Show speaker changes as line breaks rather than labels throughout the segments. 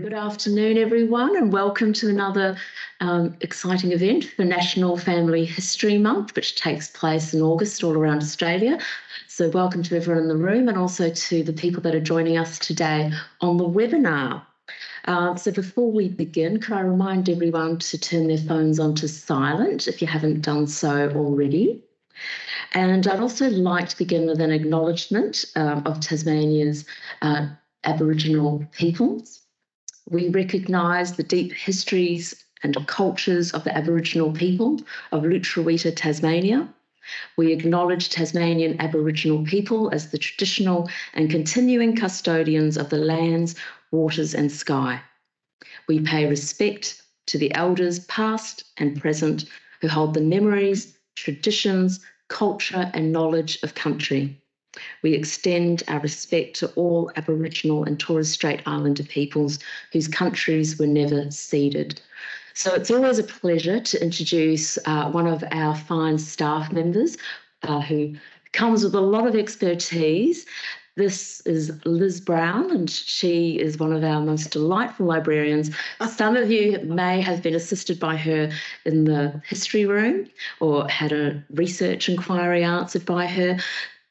Good afternoon, everyone, and welcome to another exciting event for National Family History Month, which takes place in August all around Australia. So welcome to everyone in the room and also to the people that are joining us today on the webinar. So before we begin, could I remind everyone to turn their phones onto silent if you haven't done so already. And I'd also like to begin with an acknowledgement of Tasmania's Aboriginal peoples. We recognise the deep histories and cultures of the Aboriginal people of Lutruwita, Tasmania. We acknowledge Tasmanian Aboriginal people as the traditional and continuing custodians of the lands, waters and sky. We pay respect to the elders past and present who hold the memories, traditions, culture and knowledge of country. We extend our respect to all Aboriginal and Torres Strait Islander peoples whose countries were never ceded. So it's always a pleasure to introduce one of our fine staff members who comes with a lot of expertise. This is Liz Brown, and she is one of our most delightful librarians. Some of you may have been assisted by her in the history room or had a research inquiry answered by her.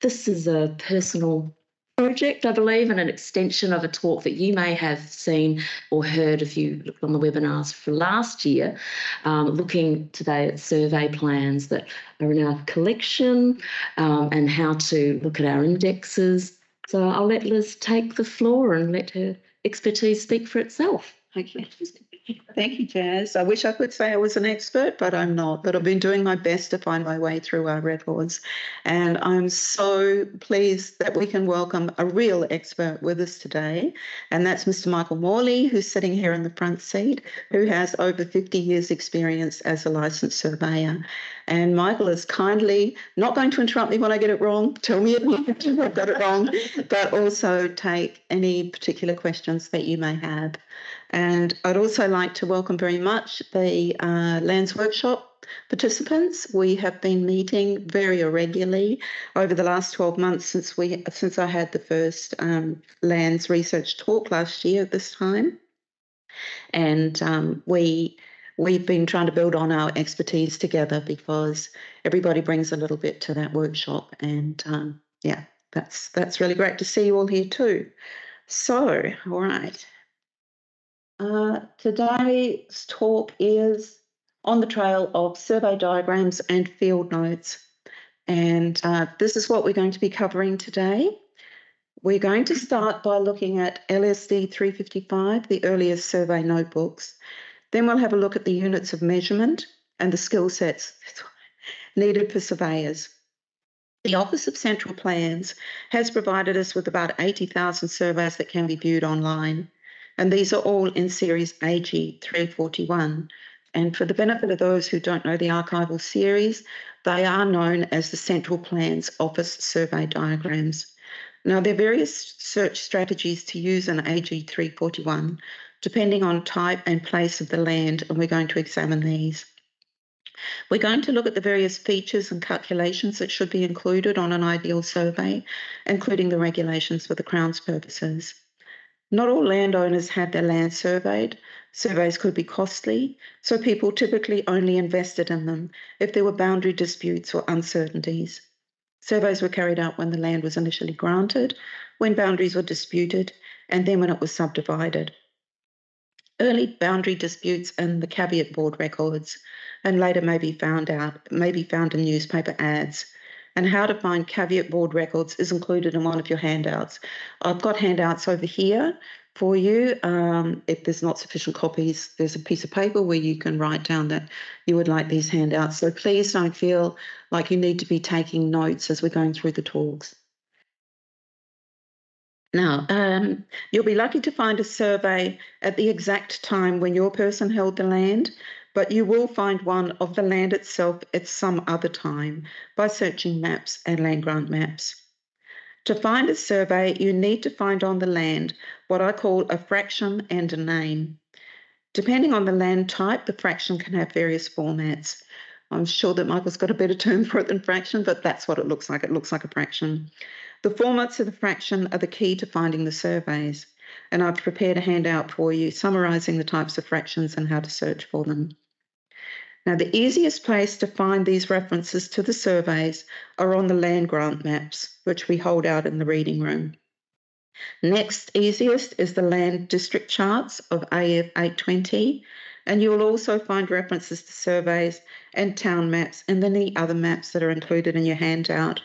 This is a personal project, I believe, and an extension of a talk that you may have seen or heard if you looked on the webinars for last year, looking today at survey plans that are in our collection and how to look at our indexes. So I'll let Liz take the floor and let her expertise speak for itself.
Okay. Thank you, Jazz. I wish I could say I was an expert, but I'm not. But I've been doing my best to find my way through our records. And I'm so pleased that we can welcome a real expert with us today. And that's Mr. Michael Morley, who's sitting here in the front seat, who has over 50 years' experience as a licensed surveyor. And Michael is kindly not going to interrupt me when I get it wrong, tell me if I've got it wrong, but also take any particular questions that you may have. And I'd also like to welcome very much the Lands Workshop participants. We have been meeting very irregularly over the last 12 months since I had the first Lands Research talk last year at this time. And we've been trying to build on our expertise together because everybody brings a little bit to that workshop. And yeah, that's really great to see you all here too. So, all right. Today's talk is on the trail of survey diagrams and field notes. And this is what we're going to be covering today. We're going to start by looking at LSD 355, the earliest survey notebooks. Then we'll have a look at the units of measurement and the skill sets needed for surveyors. The Office of Central Plans has provided us with about 80,000 surveys that can be viewed online. And these are all in series AG 341. And for the benefit of those who don't know the archival series, they are known as the Central Plans Office Survey Diagrams. Now, there are various search strategies to use in AG 341, depending on type and place of the land, and we're going to examine these. We're going to look at the various features and calculations that should be included on an ideal survey, including the regulations for the Crown's purposes. Not all landowners had their land surveyed. Surveys could be costly, so people typically only invested in them if there were boundary disputes or uncertainties. Surveys were carried out when the land was initially granted, when boundaries were disputed, and then when it was subdivided. Early boundary disputes in the caveat board records, and later may be found in newspaper ads. And how to find caveat board records is included in one of your handouts. I've got handouts over here for you. If there's not sufficient copies, there's a piece of paper where you can write down that you would like these handouts. So please don't feel like you need to be taking notes as we're going through the talks. Now, you'll be lucky to find a survey at the exact time when your person held the land, but you will find one of the land itself at some other time by searching maps and land grant maps. To find a survey, you need to find on the land what I call a fraction and a name. Depending on the land type, the fraction can have various formats. I'm sure that Michael's got a better term for it than fraction, but that's what it looks like. It looks like a fraction. The formats of the fraction are the key to finding the surveys. And I've prepared a handout for you summarising the types of fractions and how to search for them. Now, the easiest place to find these references to the surveys are on the land grant maps, which we hold out in the reading room. Next easiest is the land district charts of AF 820, and you will also find references to surveys and town maps and any other maps that are included in your handout.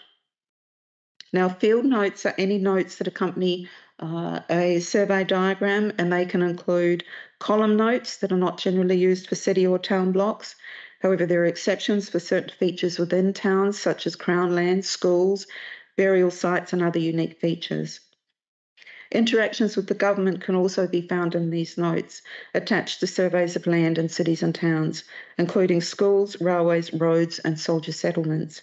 Now, field notes are any notes that accompany a survey diagram, and they can include column notes that are not generally used for city or town blocks. However, there are exceptions for certain features within towns, such as crown lands, schools, burial sites, and other unique features. Interactions with the government can also be found in these notes attached to surveys of land in cities and towns, including schools, railways, roads, and soldier settlements.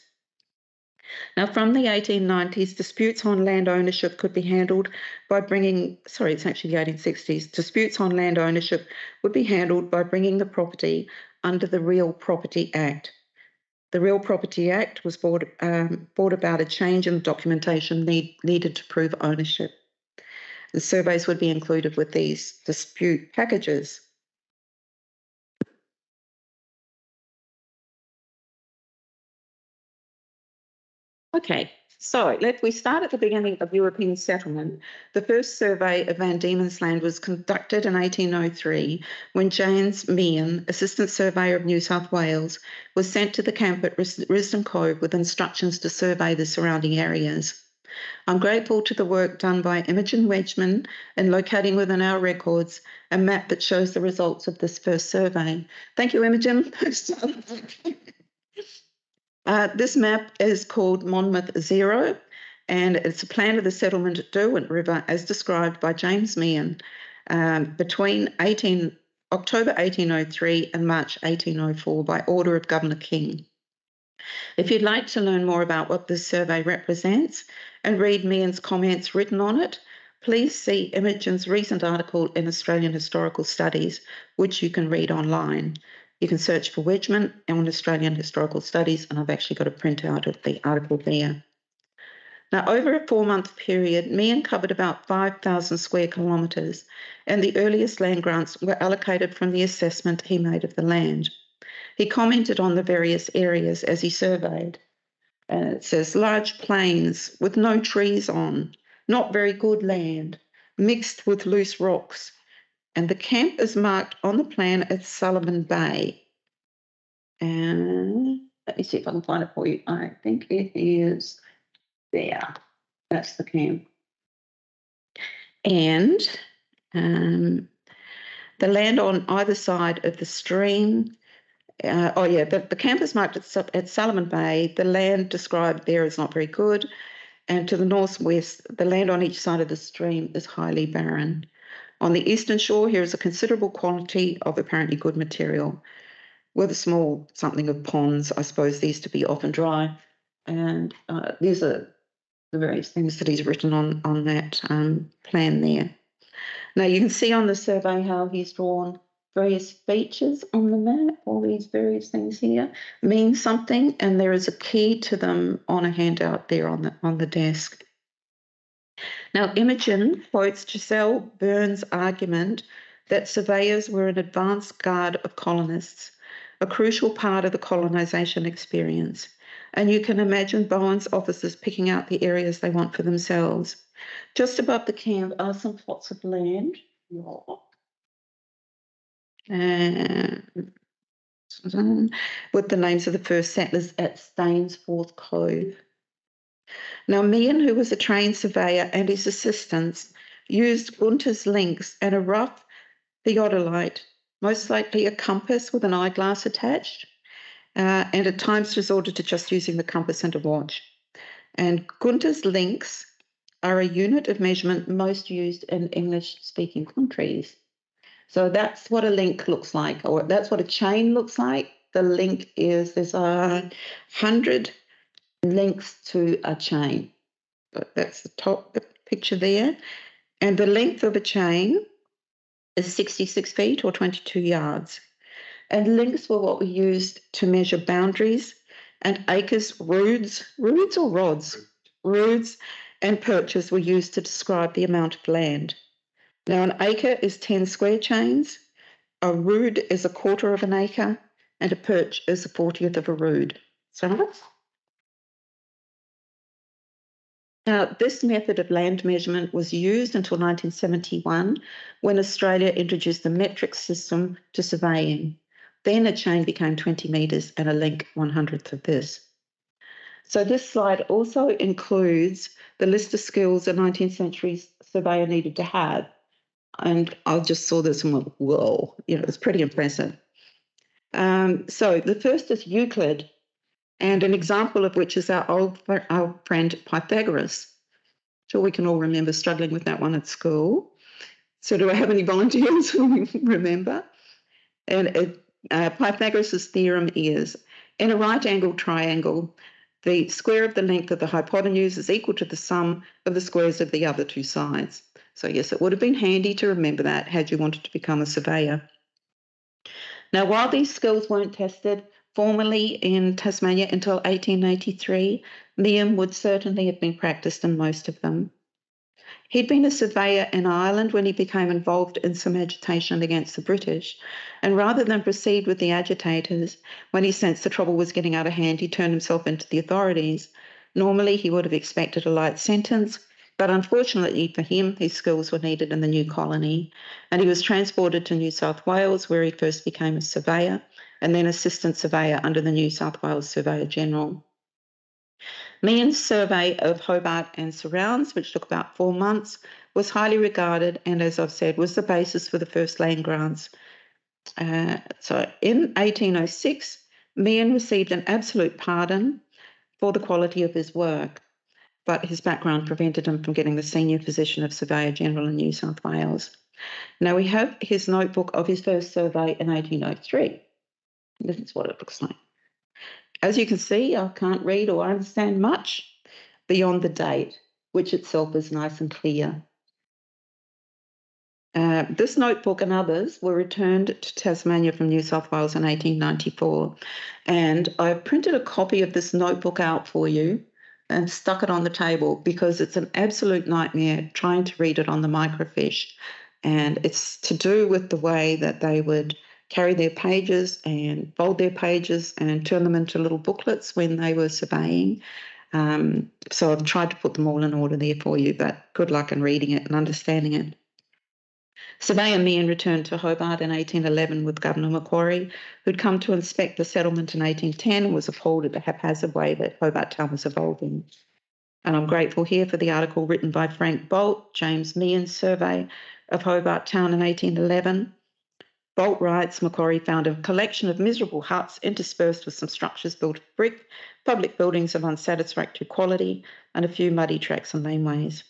Now, from the 1890s, disputes on land ownership could be handled by bringing, sorry, it's actually the 1860s, disputes on land ownership would be handled by bringing the property under the Real Property Act. The Real Property Act was brought about a change in the documentation needed to prove ownership. The surveys would be included with these dispute packages. Okay, so we start at the beginning of European settlement. The first survey of Van Diemen's Land was conducted in 1803 when James Meehan, Assistant Surveyor of New South Wales, was sent to the camp at Risdon Cove with instructions to survey the surrounding areas. I'm grateful to the work done by Imogen Wedgman in locating within our records a map that shows the results of this first survey. Thank you, Imogen. This map is called Monmouth Zero, and it's a plan of the settlement at Derwent River as described by James Meehan between October 1803 and March 1804 by order of Governor King. If you'd like to learn more about what this survey represents and read Meehan's comments written on it, please see Imogen's recent article in Australian Historical Studies, which you can read online. You can search for Wedgman on Australian Historical Studies, and I've actually got a printout of the article there. Now, over a 4-month period, Meehan covered about 5,000 square kilometres, and the earliest land grants were allocated from the assessment he made of the land. He commented on the various areas as he surveyed. It says, large plains with no trees on, not very good land, mixed with loose rocks. And the camp is marked on the plan at Sullivan Bay. And let me see if I can find it for you. I think it is there. That's the camp. And the land on either side of the stream. The camp is marked at Sullivan Bay. The land described there is not very good. And to the northwest, the land on each side of the stream is highly barren. On the eastern shore, here is a considerable quantity of apparently good material, with a small something of ponds. I suppose these to be often dry. And these are the various things that he's written on that plan there. Now, you can see on the survey how he's drawn various features on the map. All these various things here mean something, and there is a key to them on a handout there on the desk. Now, Imogen quotes Giselle Burns' argument that surveyors were an advance guard of colonists, a crucial part of the colonisation experience. And you can imagine Bowen's officers picking out the areas they want for themselves. Just above the camp are some plots of land. With the names of the first settlers at Stainsforth Cove. Now, Meehan, who was a trained surveyor, and his assistants used Gunter's links and a rough theodolite, most likely a compass with an eyeglass attached, and at times resorted to just using the compass and a watch. And Gunter's links are a unit of measurement most used in English-speaking countries. So that's what a link looks like, or that's what a chain looks like. The link is, there's 100 links to a chain. That's the top picture there. And the length of a chain is 66 feet or 22 yards. And links were what we used to measure boundaries, and acres, roods or rods? Roods and perches were used to describe the amount of land. Now, an acre is 10 square chains, a rood is a quarter of an acre, and a perch is a 40th of a rood. So, now, this method of land measurement was used until 1971 when Australia introduced the metric system to surveying. Then a chain became 20 metres and a link 1/100th of this. So this slide also includes the list of skills a 19th century surveyor needed to have. And I just saw this and went, whoa, it's pretty impressive. So the first is Euclid, and an example of which is our friend Pythagoras. Sure, we can all remember struggling with that one at school. So do I have any volunteers who remember? And Pythagoras' theorem is, in a right-angled triangle, the square of the length of the hypotenuse is equal to the sum of the squares of the other two sides. So yes, it would have been handy to remember that had you wanted to become a surveyor. Now, while these skills weren't tested formally in Tasmania until 1883, Liam would certainly have been practiced in most of them. He'd been a surveyor in Ireland when he became involved in some agitation against the British, and rather than proceed with the agitators, when he sensed the trouble was getting out of hand, he turned himself into the authorities. Normally, he would have expected a light sentence, but unfortunately for him, his skills were needed in the new colony, and he was transported to New South Wales, where he first became a surveyor and then assistant surveyor under the New South Wales Surveyor General. Meehan's survey of Hobart and surrounds, which took about 4 months, was highly regarded and, as I've said, was the basis for the first land grants. So in 1806, Meehan received an absolute pardon for the quality of his work, but his background prevented him from getting the senior position of Surveyor General in New South Wales. Now we have his notebook of his first survey in 1803. This is what it looks like. As you can see, I can't read or understand much beyond the date, which itself is nice and clear. This notebook and others were returned to Tasmania from New South Wales in 1894, and I printed a copy of this notebook out for you and stuck it on the table because it's an absolute nightmare trying to read it on the microfiche, and it's to do with the way that they would carry their pages and fold their pages and turn them into little booklets when they were surveying. So I've tried to put them all in order there for you, but good luck in reading it and understanding it. Surveyor Meehan returned to Hobart in 1811 with Governor Macquarie, who'd come to inspect the settlement in 1810 and was appalled at the haphazard way that Hobart Town was evolving. And I'm grateful here for the article written by Frank Bolt, James Meehan's survey of Hobart Town in 1811. Bolt writes, Macquarie found a collection of miserable huts interspersed with some structures built of brick, public buildings of unsatisfactory quality, and a few muddy tracks and laneways.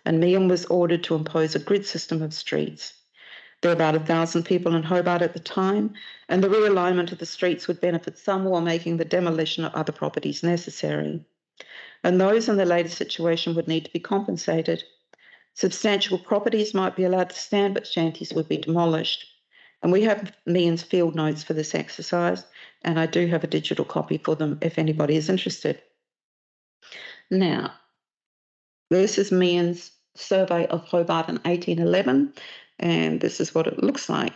And Meehan was ordered to impose a grid system of streets. There were about 1,000 people in Hobart at the time, and the realignment of the streets would benefit some while making the demolition of other properties necessary. And those in the later situation would need to be compensated. Substantial properties might be allowed to stand, but shanties would be demolished. And we have Meehan's field notes for this exercise, and I do have a digital copy for them if anybody is interested. Now, this is Meehan's survey of Hobart in 1811, and this is what it looks like.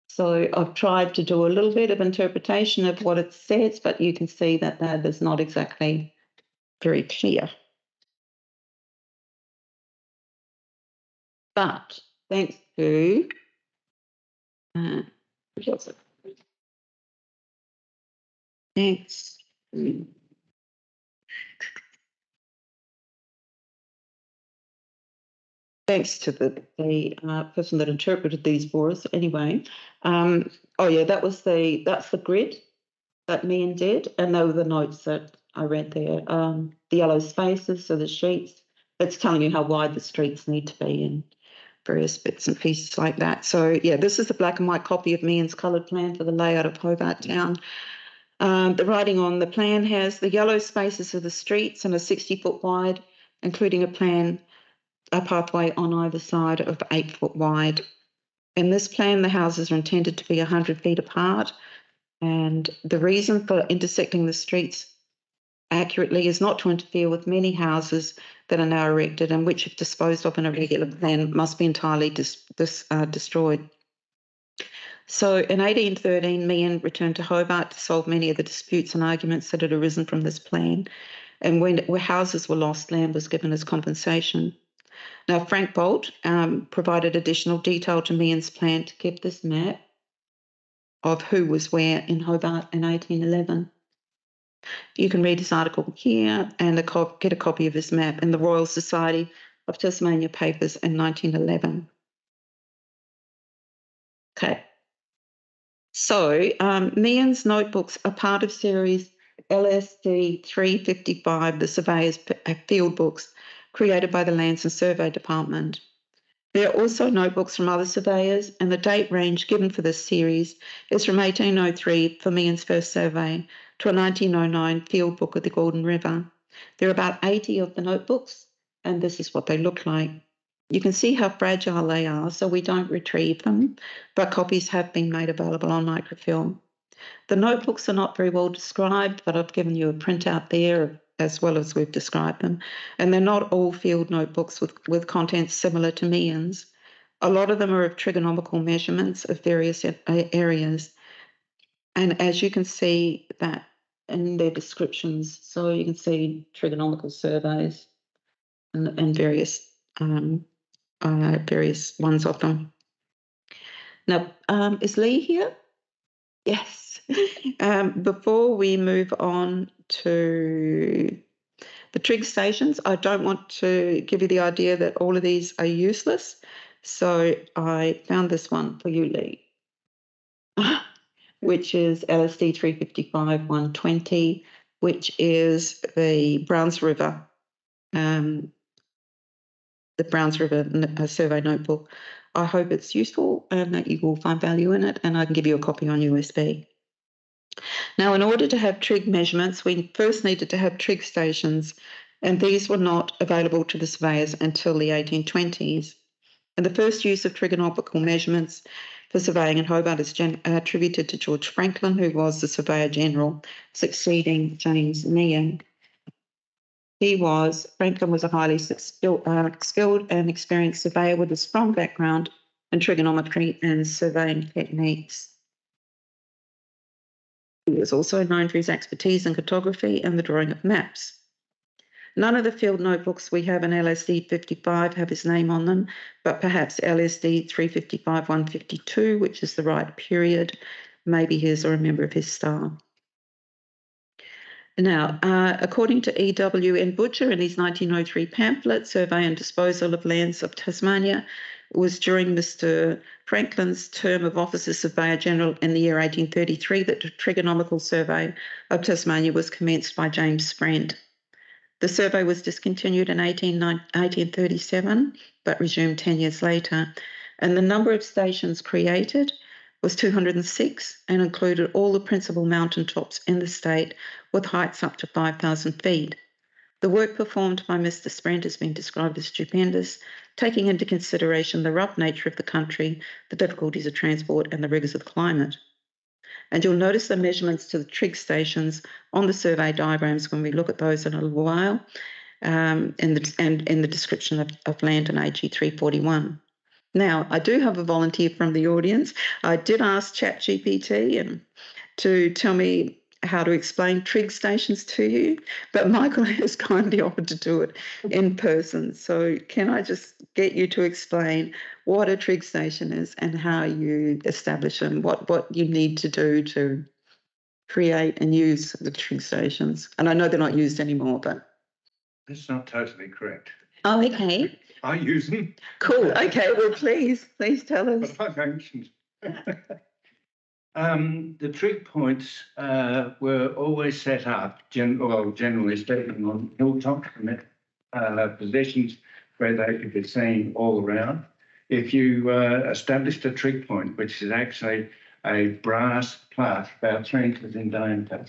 So I've tried to do a little bit of interpretation of what it says, but you can see that that is not exactly very clear. But thanks to thanks. Thanks to the person that interpreted these for us. Anyway, oh yeah, that's the grid that Meehan did, and they were the notes that I read there. The yellow spaces, so the sheets. It's telling you how wide the streets need to be and various bits and pieces like that. So yeah, this is the black and white copy of Meehan's coloured plan for the layout of Hobart Town. The writing on the plan has the yellow spaces of the streets and are 60-foot wide, including a pathway on either side of 8 foot wide. In this plan, the houses are intended to be 100 feet apart, and the reason for intersecting the streets accurately is not to interfere with many houses that are now erected and which, if disposed of in a regular plan, must be entirely destroyed. So in 1813, Meehan returned to Hobart to solve many of the disputes and arguments that had arisen from this plan. And where houses were lost, land was given as compensation. Now, Frank Bolt provided additional detail to Meehan's plan to give this map of who was where in Hobart in 1811. You can read his article here and get a copy of his map in the Royal Society of Tasmania papers in 1911. Okay. So Meehan's notebooks are part of series LSD 355, the Surveyor's Field Books, created by the Lands and Survey Department. There are also notebooks from other surveyors, and the date range given for this series is from 1803 for Meehan's first survey to a 1909 field book of the Gordon River. There are about 80 of the notebooks, and this is what they look like. You can see how fragile they are, so we don't retrieve them, but copies have been made available on microfilm. The notebooks are not very well described, but I've given you a printout there as well as we've described them. And they're not all field notebooks with contents similar to Meehan's. A lot of them are of trigonomical measurements of various areas. And as you can see that in their descriptions, so you can see trigonomical surveys and various ones of them. Now, is Lee here? Yes. Before we move on to the trig stations, I don't want to give you the idea that all of these are useless. So I found this one for you, Lee, which is LSD 355-120, which is the Browns River survey notebook. I hope it's useful and that you will find value in it, and I can give you a copy on USB. Now, in order to have trig measurements, we first needed to have trig stations, and these were not available to the surveyors until the 1820s. And the first use of trigonomical measurements for surveying in Hobart is attributed to George Franklin, who was the Surveyor General, succeeding James Meehan. Franklin was a highly skilled and experienced surveyor with a strong background in trigonometry and surveying techniques. He was also known for his expertise in cartography and the drawing of maps. None of the field notebooks we have in LSD 55 have his name on them, but perhaps LSD 355-152, which is the right period, may be his or a member of his staff. Now, according to E.W.N. Butcher in his 1903 pamphlet, Survey and Disposal of Lands of Tasmania, it was during Mr. Franklin's term of office as Surveyor General in the year 1833 that the trigonomical survey of Tasmania was commenced by James Sprent. The survey was discontinued in 1837, but resumed 10 years later, and the number of stations created was 206 and included all the principal mountaintops in the state with heights up to 5,000 feet. The work performed by Mr. Sprent has been described as stupendous, taking into consideration the rough nature of the country, the difficulties of transport and the rigours of the climate. And you'll notice the measurements to the trig stations on the survey diagrams when we look at those in a little while, in the description of land in AG 341. Now, I do have a volunteer from the audience. I did ask ChatGPT to tell me how to explain trig stations to you, but Michael has kindly offered to do it in person. So can I just get you to explain what a trig station is and how you establish them, what you need to do to create and use the trig stations? And I know they're not used anymore, but...
That's not totally correct.
Oh, okay.
I use them.
Cool. Okay. Well, please tell us.
But I mentioned. The trig points were always set up, generally speaking, on hilltops and positions where they could be seen all around. If you established a trig point, which is actually a brass plate about 3 inches in diameter.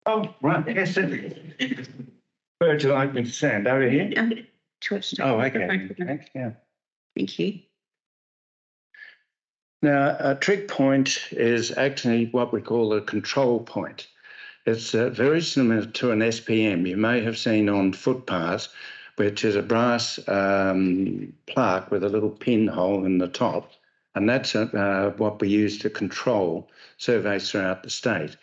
Oh, right. Yes, it is. Where would you like me to stand? Over here? Oh, okay. Thanks, yeah.
Thank you.
Now, a trig point is actually what we call a control point. It's very similar to an SPM you may have seen on footpaths, which is a brass plaque with a little pinhole in the top. And that's what we use to control surveys throughout the state.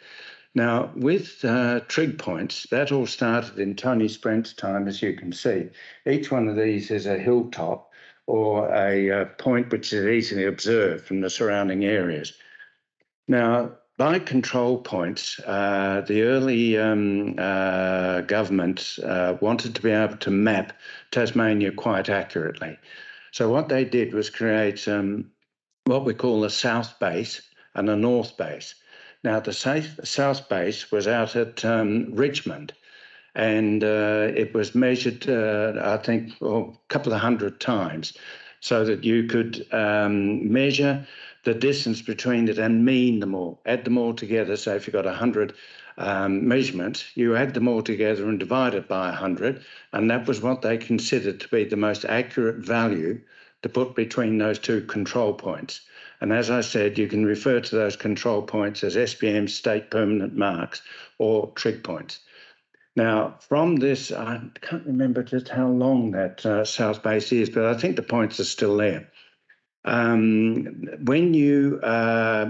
Now, with trig points, that all started in Tony Sprent's time, as you can see. Each one of these is a hilltop or a point which is easily observed from the surrounding areas. Now, by control points, the early government wanted to be able to map Tasmania quite accurately. So what they did was create what we call a south base and a north base. Now, the south base was out at Richmond, and it was measured, I think, a couple of hundred times, so that you could measure the distance between it and mean them all, add them all together. So if you've got 100 measurements, you add them all together and divide it by 100, and that was what they considered to be the most accurate value to put between those two control points. And as I said, you can refer to those control points as SPM, state permanent marks, or trig points. Now, from this, I can't remember just how long that south base is, but I think the points are still there. When you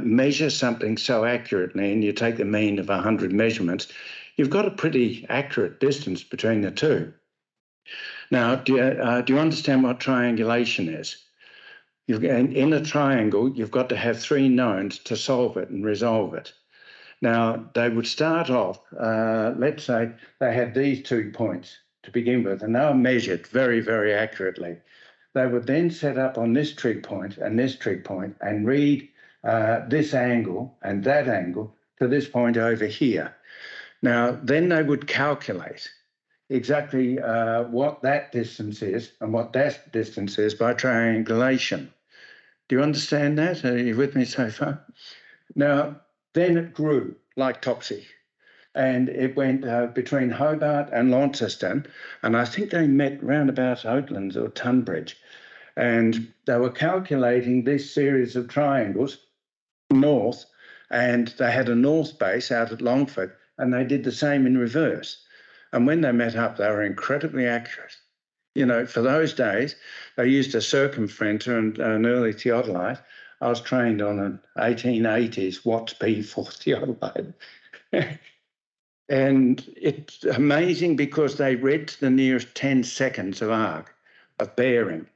measure something so accurately and you take the mean of 100 measurements, you've got a pretty accurate distance between the two. Now, do you understand what triangulation is? In a triangle, you've got to have three knowns to solve it and resolve it. Now, they would start off, let's say they had these 2 points to begin with, and they were measured very, very accurately. They would then set up on this trig point and read this angle and that angle to this point over here. Now, then they would calculate exactly what that distance is and what that distance is by triangulation. Do you understand that? Are you with me so far? Now, then it grew like Topsy, and it went between Hobart and Launceston, and I think they met round about Oatlands or Tunbridge, and they were calculating this series of triangles north, and they had a north base out at Longford, and they did the same in reverse. And when they met up, they were incredibly accurate. You know, for those days, they used a circumferential and an early theodolite. I was trained on an 1880s Watts P4 theodolite. And it's amazing because they read to the nearest 10 seconds of arc, of bearing.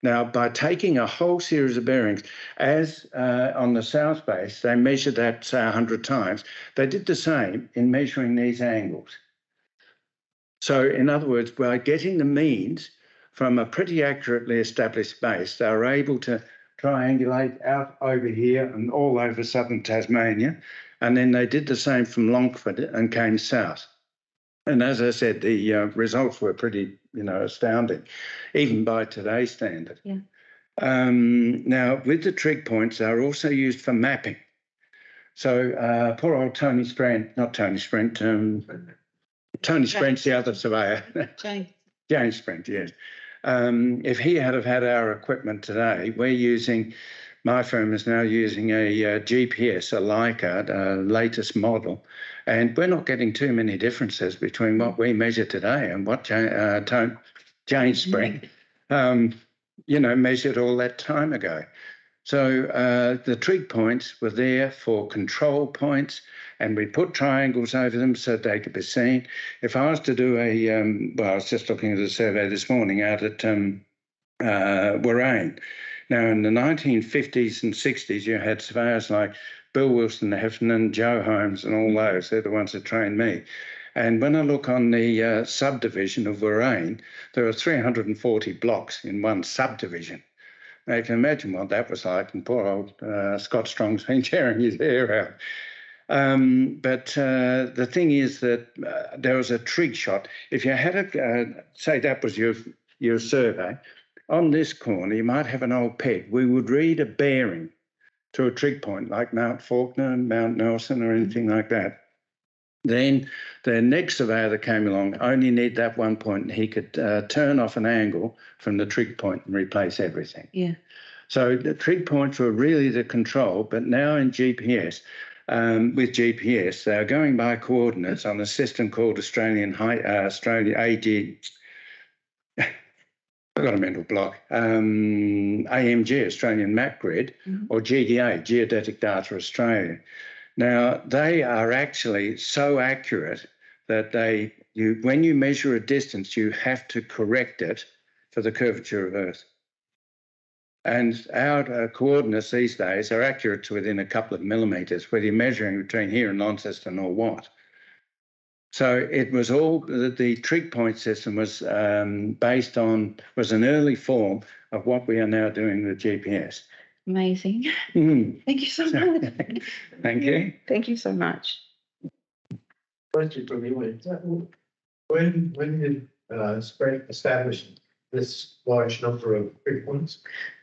Now, by taking a whole series of bearings, as on the south base, they measured that, say, 100 times, they did the same in measuring these angles. So, in other words, by getting the means from a pretty accurately established base, they were able to triangulate out over here and all over southern Tasmania. And then they did the same from Longford and came south. And as I said, the results were pretty, astounding, even by today's standard.
Yeah.
Now, with the trig points, they're also used for mapping. So poor old Tony Sprent, Tony Sprent's the other surveyor. James Sprent, yes. If he had have had our equipment today, my firm is now using a GPS, a Leica, the latest model, and we're not getting too many differences between what we measure today and what James Sprent, measured all that time ago. So the trig points were there for control points, and we put triangles over them so they could be seen. If I was to do I was just looking at a survey this morning out at Warrane. Now, in the 1950s and 60s, you had surveyors like Bill Wilson, Heffernan, Joe Holmes, and all those. They're the ones that trained me. And when I look on the subdivision of Warrane, there are 340 blocks in one subdivision. Now, you can imagine what that was like, and poor old Scott Strong's been tearing his hair out. But the thing is that there was a trig shot. If you had say that was your survey, on this corner you might have an old peg. We would read a bearing to a trig point like Mount Faulkner, Mount Nelson, or anything like that. Then the next surveyor that came along only needed that one point, and he could turn off an angle from the trig point and replace everything.
Yeah.
So the trig points were really the control, but now in GPS, with GPS. They are going by coordinates on a system called Australia AG. I've got a mental block. AMG, Australian Map Grid, or GDA, Geodetic Data Australia. Now, they are actually so accurate that when you measure a distance, you have to correct it for the curvature of Earth. And our coordinates these days are accurate to within a couple of millimetres, whether you're measuring between here and Launceston or what. So it was all, the trig point system was was an early form of what we are now doing with GPS.
Amazing. Thank you so much.
Thank you.
Thank you so much.
Question from you. When did Sprague establish this large number of trig points?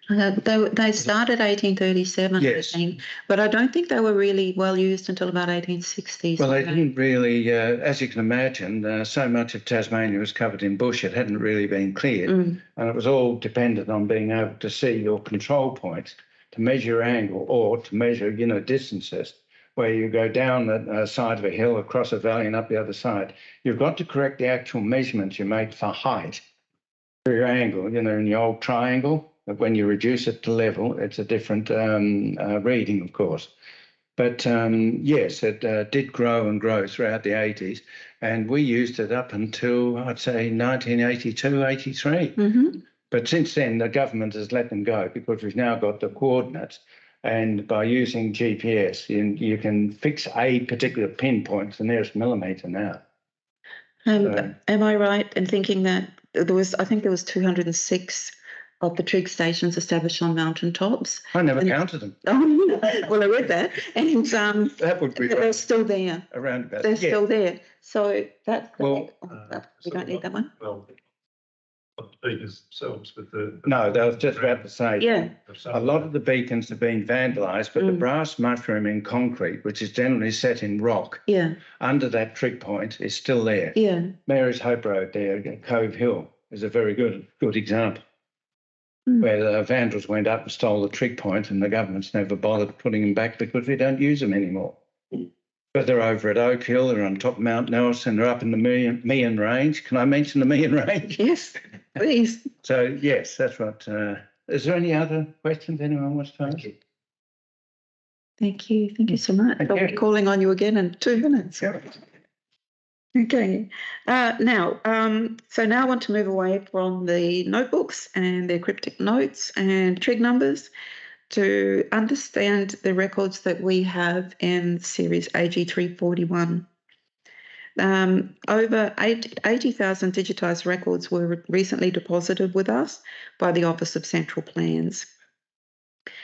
They started 1837,
yes.
I think, but I don't think they were really well used until about 1860s.
Well, they didn't really, as you can imagine, so much of Tasmania was covered in bush, it hadn't really been cleared. And it was all dependent on being able to see your control points to measure angle or to measure, distances, where you go down the side of a hill, across a valley and up the other side. You've got to correct the actual measurements you make for height, for your angle, in the old triangle. But when you reduce it to level, it's a different reading, of course. But yes, it did grow and grow throughout the 80s. And we used it up until, I'd say, 1982, 83. But since then, the government has let them go because we've now got the coordinates. And by using GPS, you can fix a particular pinpoint to the nearest millimetre now.
Am I right in thinking that I think there was 206 of the trig stations established on mountaintops?
I never counted them.
Oh, well, I read that, and
that would be
they're still there.
Around about.
They're still there. So that's
well.
We don't need that one.
Well, not the beacons themselves, but the.
No, that was just about to say.
Yeah.
A lot of the beacons have been vandalised, but the brass mushroom in concrete, which is generally set in rock, under that trig point, is still there.
Yeah.
Mary's Hope Road there, Cove Hill, is a very good example. Where the vandals went up and stole the trig point, and the government's never bothered putting them back because we don't use them anymore. But they're over at Oak Hill, they're on top of Mount Nelson, they're up in the Meehan Range. Can I mention the Meehan Range?
Yes, please.
So, yes, that's what. Is there any other questions anyone wants to ask?
Thank you. Thank you so much. I'll be calling on you again in 2 minutes. Okay. Now I want to move away from the notebooks and their cryptic notes and trig numbers to understand the records that we have in series AG 341. Over 80,000 digitised records were recently deposited with us by the Office of Central Plans.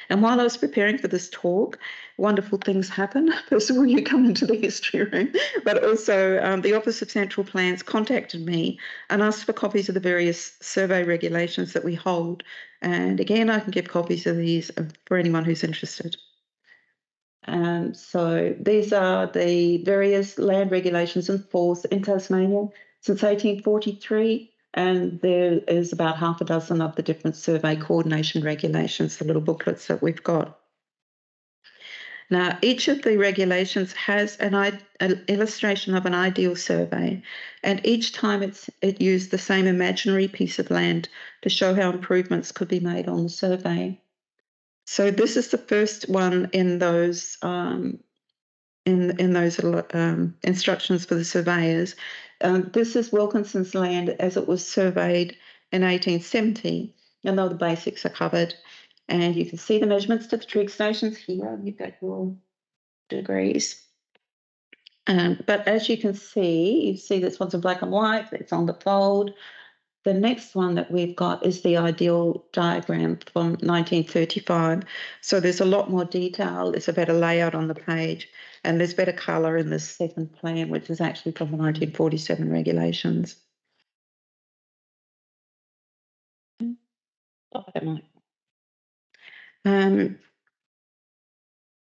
And while I was preparing for this talk, wonderful things happen. First of all, you come into the history room, but also the Office of Central Plans contacted me and asked for copies of the various survey regulations that we hold. And again, I can give copies of these for anyone who's interested. So these are the various land regulations in force in Tasmania since 1843. And there is about half a dozen of the different survey coordination regulations, the little booklets that we've got. Now, each of the regulations has an illustration of an ideal survey, and each time it used the same imaginary piece of land to show how improvements could be made on the survey. So this is the first one in those instructions for the surveyors. This is Wilkinson's land as it was surveyed in 1870, and though the basics are covered. And you can see the measurements to the trig stations here. You've got your degrees. But as you can see, this one's in black and white. It's on the fold. The next one that we've got is the ideal diagram from 1935. So there's a lot more detail. There's a better layout on the page, and there's better colour in the second plan, which is actually from the 1947 regulations.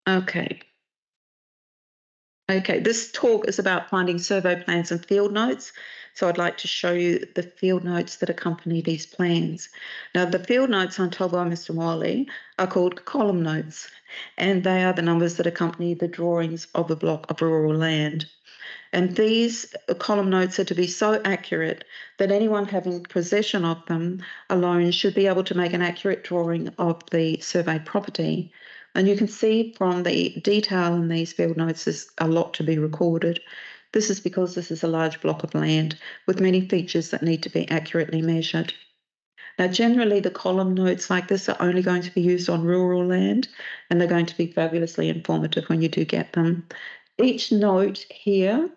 Okay. Okay, this talk is about finding survey plans and field notes. So I'd like to show you the field notes that accompany these plans. Now, the field notes, I'm told by Mr. Wiley, are called column notes, and they are the numbers that accompany the drawings of a block of rural land. And these column notes are to be so accurate that anyone having possession of them alone should be able to make an accurate drawing of the surveyed property. And you can see from the detail in these field notes, there's a lot to be recorded. This is because this is a large block of land with many features that need to be accurately measured. Now, generally, the column notes like this are only going to be used on rural land, and they're going to be fabulously informative when you do get them. Each note here,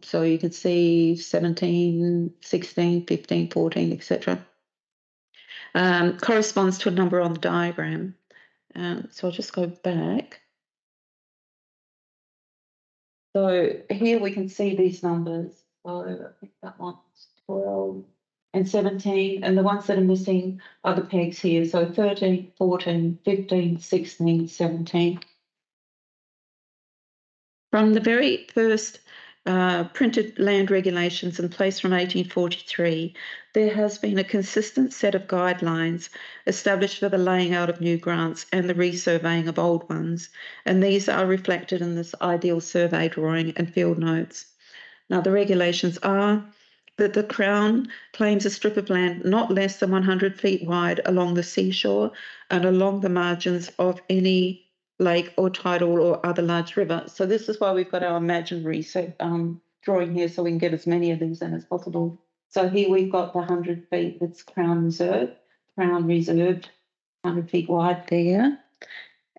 so you can see 17, 16, 15, 14, etc., corresponds to a number on the diagram. So I'll just go back. So here we can see these numbers. So I think that one's 12 and 17, and the ones that are missing are the pegs here. So 13, 14, 15, 16, 17. From the very first printed land regulations in place from 1843, there has been a consistent set of guidelines established for the laying out of new grants and the resurveying of old ones, and these are reflected in this ideal survey drawing and field notes. Now, the regulations are that the Crown claims a strip of land not less than 100 feet wide along the seashore and along the margins of any lake or tidal or other large river. So this is why we've got our imaginary drawing here, so we can get as many of these in as possible. So here we've got the 100 feet that's Crown reserved, 100 feet wide there.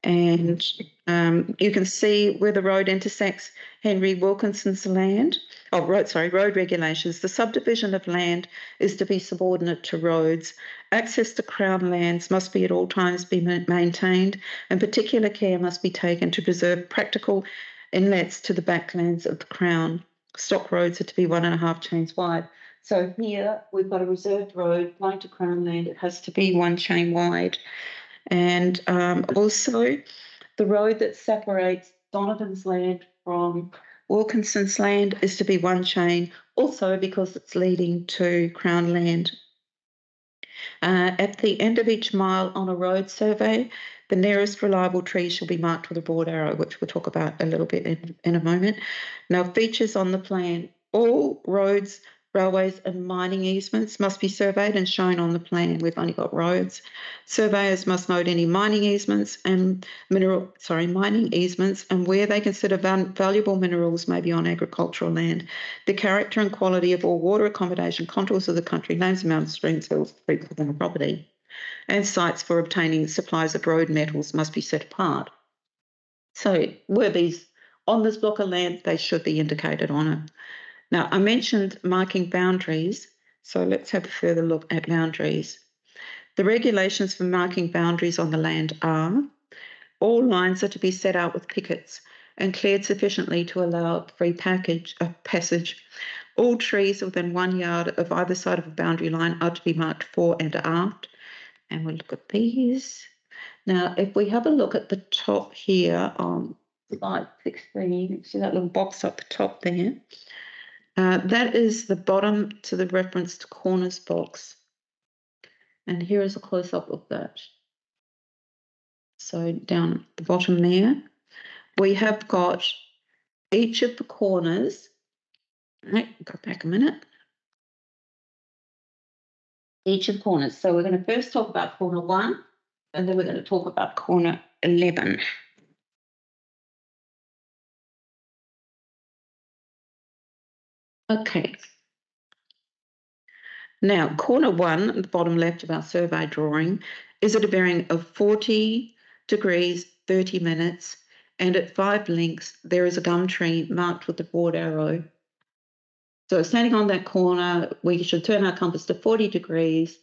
And you can see where the road intersects Henry Wilkinson's land. Road regulations. The subdivision of land is to be subordinate to roads. Access to Crown lands must be at all times be maintained, and particular care must be taken to preserve practical inlets to the backlands of the Crown. Stock roads are to be 1.5 chains wide. So here we've got a reserved road going to Crown land. It has to be 1 chain wide. And also the road that separates Donovan's land from Wilkinson's land is to be 1 chain, also because it's leading to Crown land. At the end of each mile on a road survey, the nearest reliable tree shall be marked with a broad arrow, which we'll talk about a little bit in a moment. Now, features on the plan. All roads, railways and mining easements must be surveyed and shown on the plan. We've only got roads. Surveyors must note any mining easements and mining easements and where they consider valuable minerals may be on agricultural land. The character and quality of all water, accommodation, contours of the country, names of mountains, streams, hills, creeks within the property, and sites for obtaining supplies of road metals must be set apart. So were these on this block of land, they should be indicated on it. Now, I mentioned marking boundaries, so let's have a further look at boundaries. The regulations for marking boundaries on the land are all lines are to be set out with pickets and cleared sufficiently to allow free passage. All trees within 1 yard of either side of a boundary line are to be marked fore and aft. And we'll look at these. Now, if we have a look at the top here on slide 16, see that little box up the top there? That is the bottom to the reference to corners box. And here is a close-up of that. So down at the bottom there, we have got each of the corners. All right, go back a minute. Each of the corners. So we're going to first talk about corner 1, and then we're going to talk about corner 11. Okay. Now, corner 1, at the bottom left of our survey drawing, is at a bearing of 40 degrees, 30 minutes, and at 5 lengths, there is a gum tree marked with the broad arrow. So standing on that corner, we should turn our compass to 40 degrees.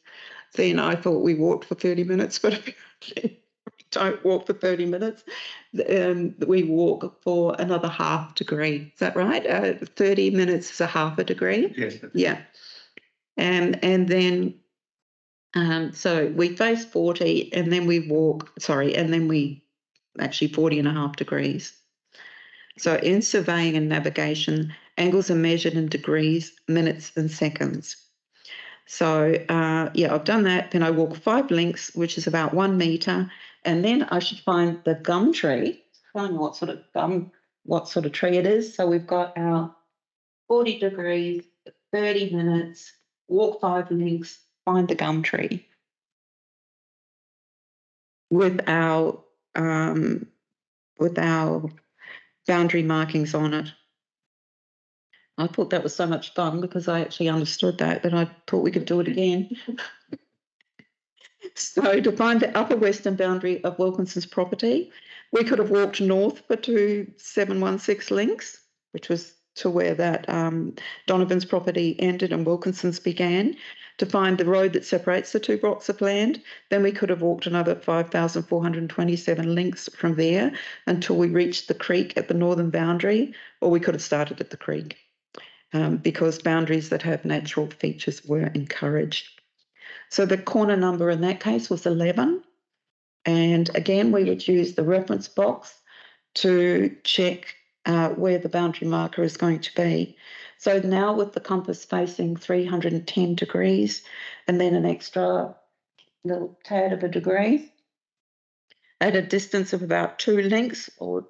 Then I thought we walked for 30 minutes, but apparently we don't walk for 30 minutes. We walk for another ½ degree. Is that right? 30 minutes is a ½ a degree?
Yes.
Yeah. And then, so we face 40 and then we walk, and then we actually 40.5 degrees. So in surveying and navigation, angles are measured in degrees, minutes, and seconds. So yeah, I've done that. Then I walk 5 lengths, which is about 1 metre, and then I should find the gum tree. Find what sort of tree it is. So we've got our 40 degrees, 30 minutes, walk 5 lengths, find the gum tree with our boundary markings on it. I thought that was so much fun because I actually understood that I thought we could do it again. So to find the upper western boundary of Wilkinson's property, we could have walked north for 2716 lengths, which was to where that Donovan's property ended and Wilkinson's began, to find the road that separates the 2 blocks of land. Then we could have walked another 5,427 lengths from there until we reached the creek at the northern boundary, or we could have started at the creek because boundaries that have natural features were encouraged. So the corner number in that case was 11. And again, we would use the reference box to check where the boundary marker is going to be. So now with the compass facing 310 degrees and then an extra little tad of a degree, at a distance of about 2 lengths or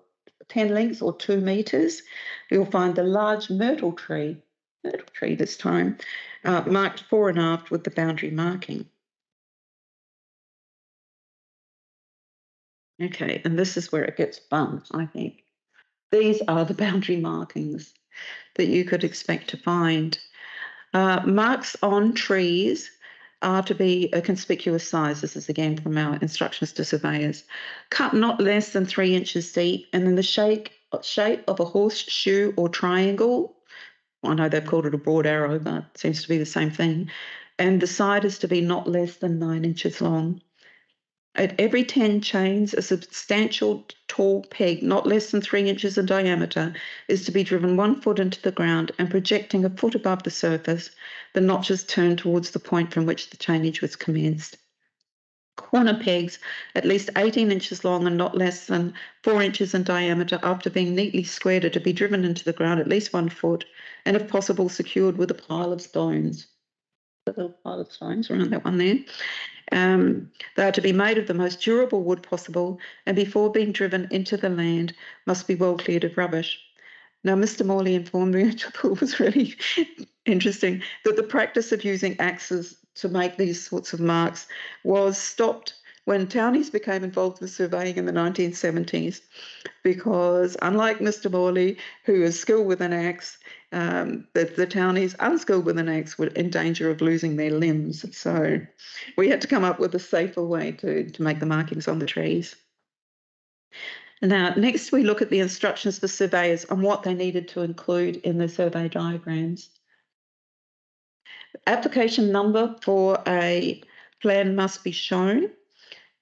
10 lengths or 2 metres, you'll find the large myrtle tree this time, marked fore and aft with the boundary marking. Okay, and this is where it gets fun, I think. These are the boundary markings that you could expect to find. Marks on trees are to be a conspicuous size. This is again from our instructions to surveyors. Cut not less than 3 inches deep and in the shape of a horseshoe or triangle. I know they've called it a broad arrow, but it seems to be the same thing. And the side is to be not less than 9 inches long. At every 10 chains, a substantial tall peg, not less than 3 inches in diameter, is to be driven 1 foot into the ground and projecting a foot above the surface, the notches turned towards the point from which the chainage was commenced. Corner pegs, at least 18 inches long and not less than 4 inches in diameter, after being neatly squared, are to be driven into the ground at least 1 foot, and if possible, secured with a pile of stones. A little pile of stones around that one there. They are to be made of the most durable wood possible, and before being driven into the land, must be well cleared of rubbish. Now, Mr. Morley informed me, which I thought was really interesting, that the practice of using axes to make these sorts of marks was stopped when townies became involved with surveying in the 1970s, because unlike Mr. Morley, who is skilled with an axe, the townies unskilled with an axe were in danger of losing their limbs. So we had to come up with a safer way to make the markings on the trees. Now, next we look at the instructions for surveyors on what they needed to include in the survey diagrams. Application number for a plan must be shown.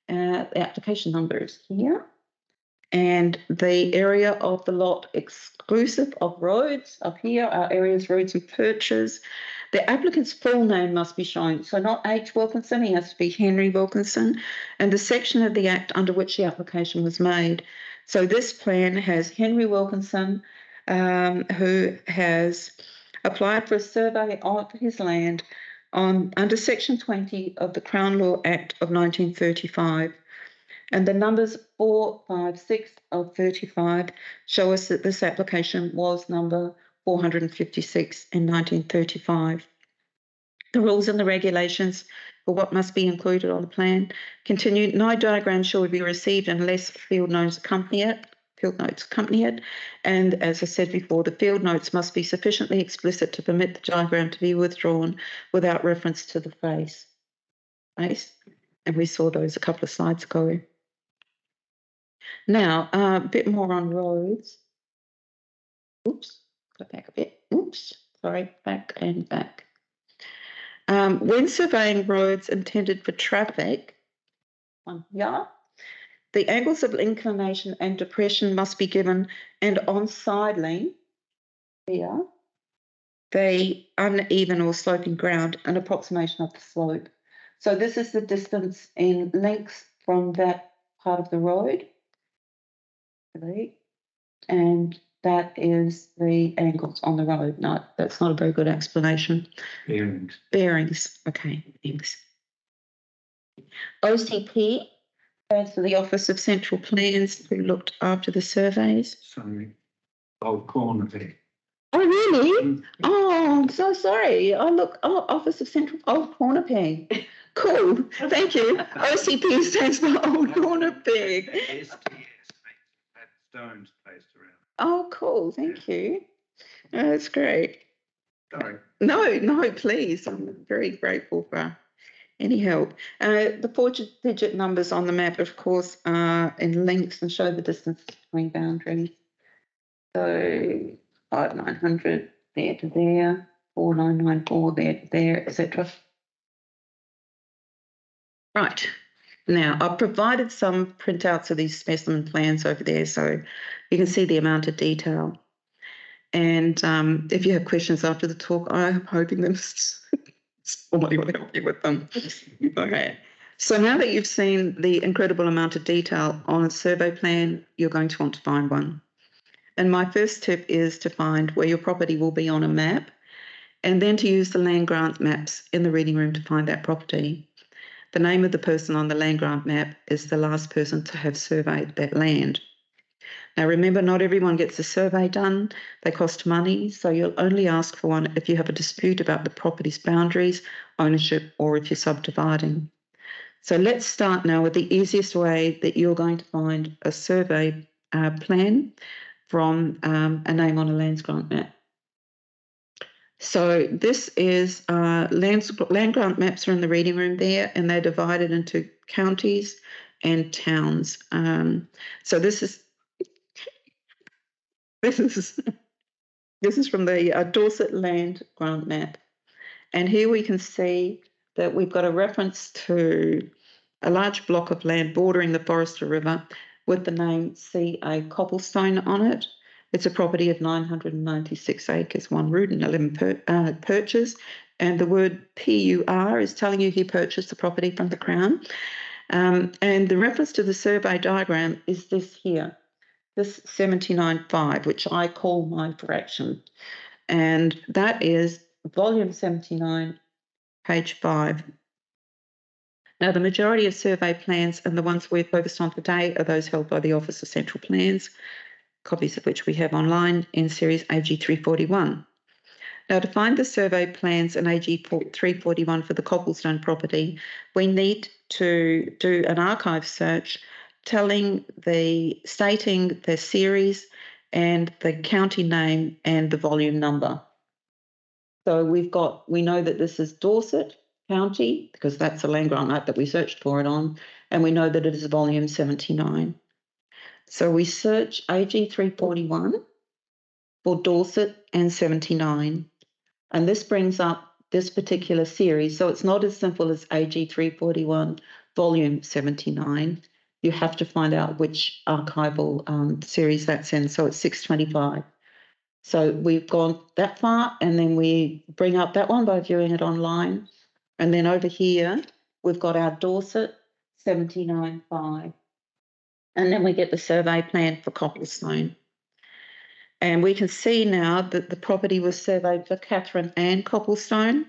The application number is here. And the area of the lot exclusive of roads up here are areas, roads and perches. The applicant's full name must be shown. So not H. Wilkinson, he has to be Henry Wilkinson, and the section of the Act under which the application was made. So this plan has Henry Wilkinson, who has applied for a survey of his land under Section 20 of the Crown Law Act of 1935. And the numbers 4, 5, 6 of 35 show us that this application was number 456 in 1935. The rules and the regulations for what must be included on the plan continue. No diagram shall be received unless field notes accompany it. And as I said before, the field notes must be sufficiently explicit to permit the diagram to be withdrawn without reference to the face. And we saw those a couple of slides ago. Now, a bit more on roads. Oops, go back a bit. Oops, sorry, back and back. When surveying roads intended for traffic, the angles of inclination and depression must be given, and on sideline, here, the uneven or sloping ground, an approximation of the slope. So this is the distance in lengths from that part of the road. And that is the angles on the road. No, that's not a very good explanation.
Bearings.
Bearings. Okay, thanks. OCP stands for the Office of Central Plans, who looked after the surveys.
Sorry. Old corner there.
Oh, really? Oh, I'm so sorry. Office of Central, Old Corner Peg. Cool. Thank you. OCP stands for Old Corner Peg.
STS had stones placed around.
Oh, cool. Thank you. Oh, that's great.
Sorry.
No, please. I'm very grateful for any help. The 4-digit numbers on the map, of course, are in lengths and show the distance between boundaries. So 5900 there to there, 4994 there to there, etc. Right. Now, I've provided some printouts of these specimen plans over there so you can see the amount of detail. And if you have questions after the talk, I'm hoping that somebody will help you with them. Okay. So now that you've seen the incredible amount of detail on a survey plan, you're going to want to find one. And my first tip is to find where your property will be on a map, and then to use the land grant maps in the reading room to find that property. The name of the person on the land grant map is the last person to have surveyed that land. Now, remember, not everyone gets a survey done. They cost money, so you'll only ask for one if you have a dispute about the property's boundaries, ownership, or if you're subdividing. So let's start now with the easiest way that you're going to find a survey plan from a name on a lands grant map. So this is land grant maps are in the reading room there, and they're divided into counties and towns. So this is from the Dorset land grant map, and here we can see that we've got a reference to a large block of land bordering the Forester River with the name C.A. Copplestone on it. It's a property of 996 acres, 1 rood and 11 perches. And the word PUR is telling you he purchased the property from the Crown. And the reference to the survey diagram is this here, this 79.5, which I call my fraction. And that is volume 79, page 5. Now, the majority of survey plans and the ones we're focused on today are those held by the Office of Central Plans, copies of which we have online in series AG 341. Now, to find the survey plans in AG 341 for the Copplestone property, we need to do an archive search stating the series and the county name and the volume number. So we know that this is Dorset County, because that's the land grant map that we searched for it on, and we know that it is volume 79. So we search AG 341 for Dorset and 79, and this brings up this particular series. So it's not as simple as AG 341 volume 79. You have to find out which archival series that's in. So it's 625. So we've gone that far, and then we bring up that one by viewing it online. And then over here, we've got our Dorset 79.5. And then we get the survey plan for Copplestone. And we can see now that the property was surveyed for Catherine Ann Copplestone.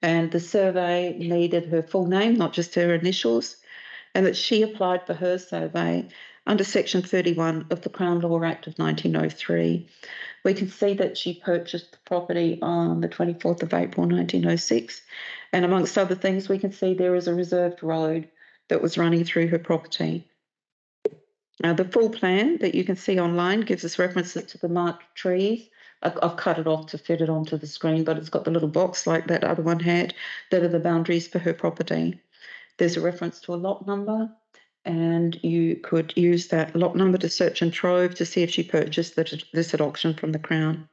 And the survey needed her full name, not just her initials, and that she applied for her survey under Section 31 of the Crown Law Act of 1903. We can see that she purchased the property on the 24th of April 1906. And amongst other things, we can see there is a reserved road that was running through her property. Now, the full plan that you can see online gives us references to the marked trees. I've cut it off to fit it onto the screen, but it's got the little box like that other one had that are the boundaries for her property. There's a reference to a lot number, and you could use that lot number to search in Trove to see if she purchased this at auction from the Crown.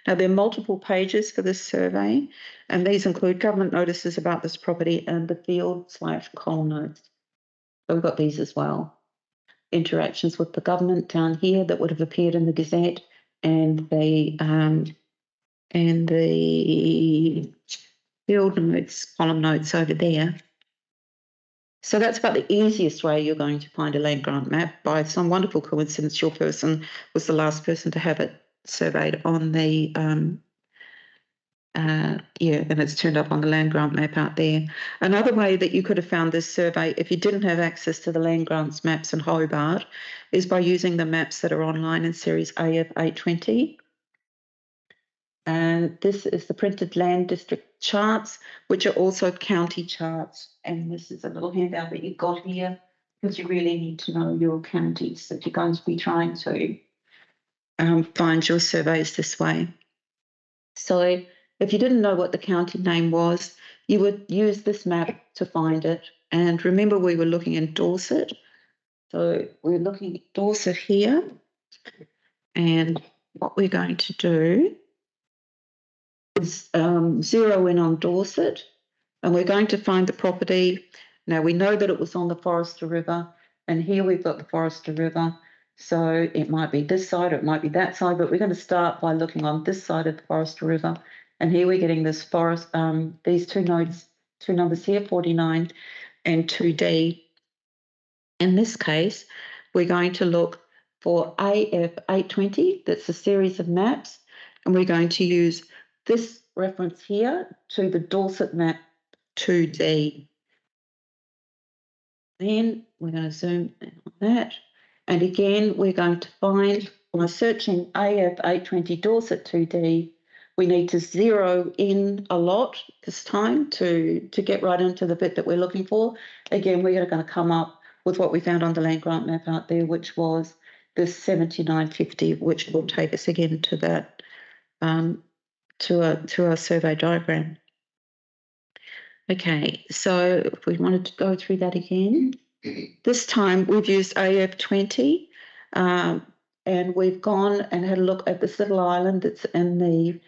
Now, there are multiple pages for this survey, and these include government notices about this property and the field/column notes. So we've got these as well. Interactions with the government down here that would have appeared in the Gazette, and the field notes, column notes over there. So that's about the easiest way you're going to find a land grant map. By some wonderful coincidence, your person was the last person to have it surveyed on the, and it's turned up on the land grant map out there. Another way that you could have found this survey, if you didn't have access to the land grants maps in Hobart, is by using the maps that are online in series AF 820. And this is the printed land district charts, which are also county charts. And this is a little handout that you've got here, because you really need to know your counties that you're going to be trying to find your surveys this way. So if you didn't know what the county name was, you would use this map to find it. And remember, we were looking in Dorset. So we're looking at Dorset here. And what we're going to do is zero in on Dorset, and we're going to find the property. Now, we know that it was on the Forester River, and here we've got the Forester River. So it might be this side or it might be that side, but we're going to start by looking on this side of the Forester River. And here we're getting this forest, these two numbers here, 49 and 2D. In this case, we're going to look for AF 820, that's a series of maps, and we're going to use this reference here to the Dorset map 2D. Then we're going to zoom in on that. And again, we're going to find, by searching AF 820 Dorset 2D, we need to zero in a lot this time to get right into the bit that we're looking for. Again, we're going to come up with what we found on the land grant map out there, which was this 7950, which will take us again to that, to our survey diagram. Okay, so if we wanted to go through that again, this time we've used AF20, and we've gone and had a look at this little island that's in the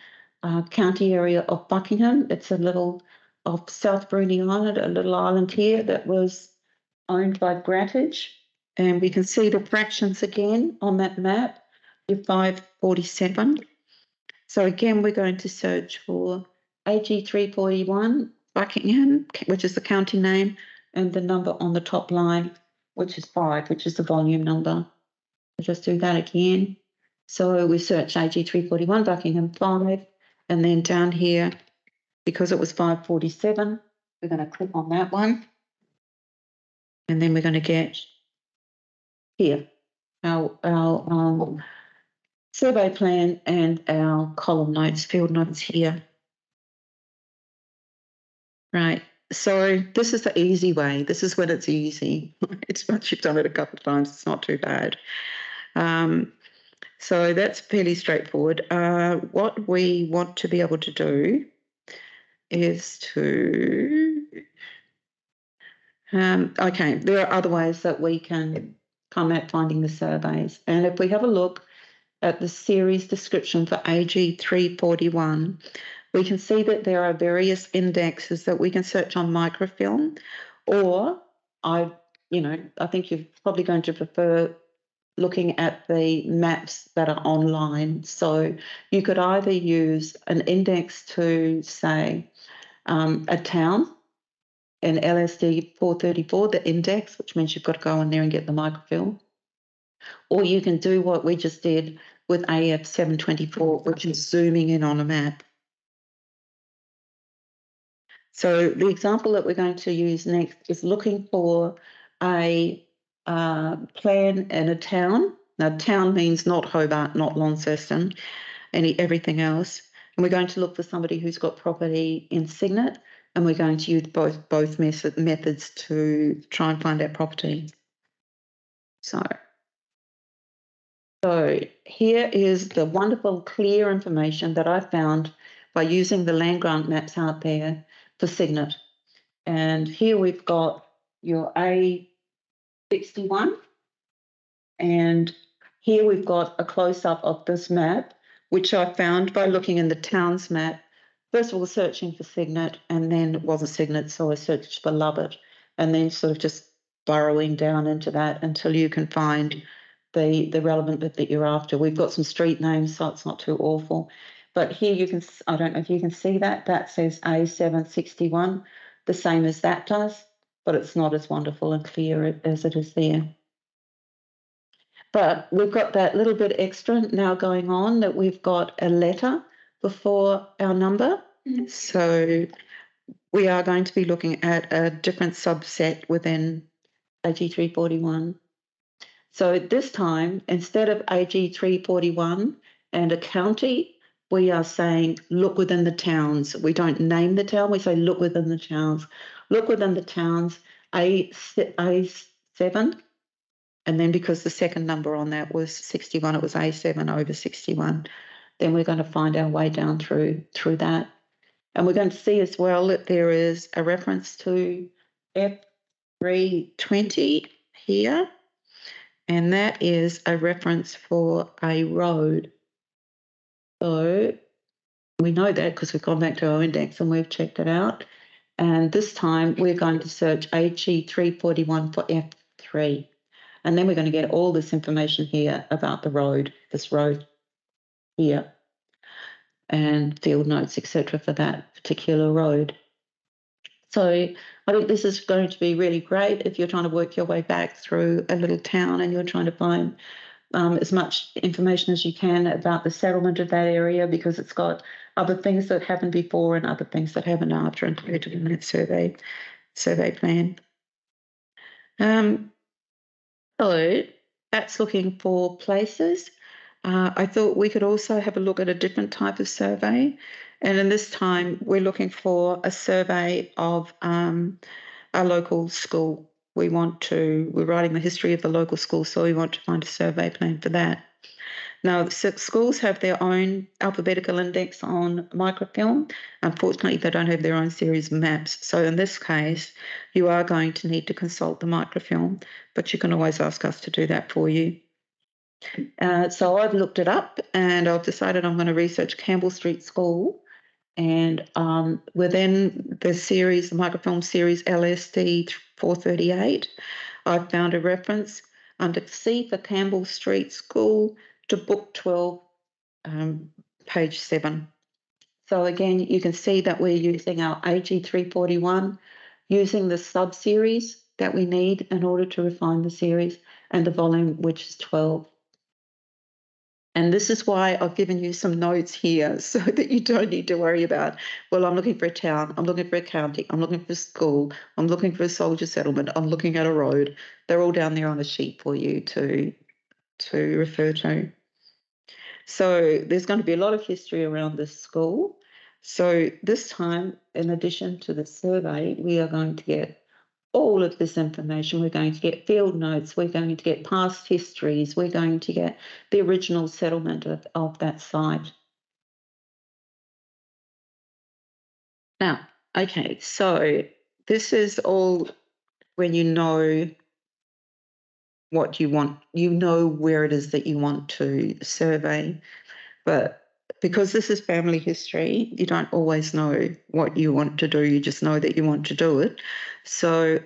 county area of Buckingham. It's a little of South Bruny Island, a little island here that was owned by Grattage. And we can see the fractions again on that map, your 547. So again, we're going to search for AG 341 Buckingham, which is the county name, and the number on the top line, which is 5, which is the volume number. I'll just do that again. So we search AG 341 Buckingham 5, and then down here, because it was 547, we're going to click on that one. And then we're going to get here our survey plan and our column notes, field notes here. Right, so this is the easy way. This is when it's easy. It's once you've done it a couple of times, it's not too bad. So that's fairly straightforward. What we want to be able to do is to, okay, there are other ways that we can come at finding the surveys. And if we have a look at the series description for AG 341, we can see that there are various indexes that we can search on microfilm, or I think you're probably going to prefer looking at the maps that are online. So you could either use an index to, say, a town, an LSD 434, the index, which means you've got to go in there and get the microfilm, or you can do what we just did with AF 724, which is zooming in on a map. So the example that we're going to use next is looking for a plan in a town. Now, town means not Hobart, not Launceston, everything else. And we're going to look for somebody who's got property in Cygnet, and we're going to use both methods to try and find our property. So here is the wonderful, clear information that I found by using the land grant maps out there for Cygnet. And here we've got your A61, and here we've got a close-up of this map, which I found by looking in the towns map. First of all, searching for Cygnet, and then it wasn't Cygnet, so I searched for Lovat, and then sort of just burrowing down into that until you can find the relevant bit that you're after. We've got some street names, so it's not too awful. But here you can, I don't know if you can see that, that says A761, the same as that does. but it's not as wonderful and clear as it is there. But we've got that little bit extra now going on, that we've got a letter before our number. So we are going to be looking at a different subset within AG 341. So this time, instead of AG 341 and a county, we are saying look within the towns. We don't name the town, we say look within the towns. Look within the towns, A7, and then because the second number on that was 61, it was A7 over 61. Then we're going to find our way down through that. And we're going to see as well that there is a reference to F320 here, and that is a reference for a road. So we know that because we've gone back to our index and we've checked it out. And this time we're going to search AG 341 for F3. And then we're going to get all this information here about the road, this road here, and field notes, etc., for that particular road. So I think this is going to be really great if you're trying to work your way back through a little town and you're trying to find as much information as you can about the settlement of that area, because it's got other things that happened before and other things that happened after included in that survey plan. So that's looking for places. I thought we could also have a look at a different type of survey. And in this time, we're looking for a survey of a local school. We're writing the history of the local school, so we want to find a survey plan for that. Now, the schools have their own alphabetical index on microfilm. Unfortunately, they don't have their own series of maps. So in this case, you are going to need to consult the microfilm, but you can always ask us to do that for you. So I've looked it up and I've decided I'm going to research Campbell Street School. And within the microfilm series LSD 438, I've found a reference under C for Campbell Street School to book 12, page 7. So again, you can see that we're using our AG 341, using the sub-series that we need in order to refine the series, and the volume, which is 12. And this is why I've given you some notes here, so that you don't need to worry about, well, I'm looking for a town, I'm looking for a county, I'm looking for a school, I'm looking for a soldier settlement, I'm looking at a road. They're all down there on a sheet for you to refer to. So there's going to be a lot of history around this school. So this time, in addition to the survey, we are going to get all of this information. We're going to get field notes, we're going to get past histories, we're going to get the original settlement of that site. Now, okay, so this is all when you know what you want, you know where it is that you want to survey. But because this is family history, you don't always know what you want to do. You just know that you want to do it. So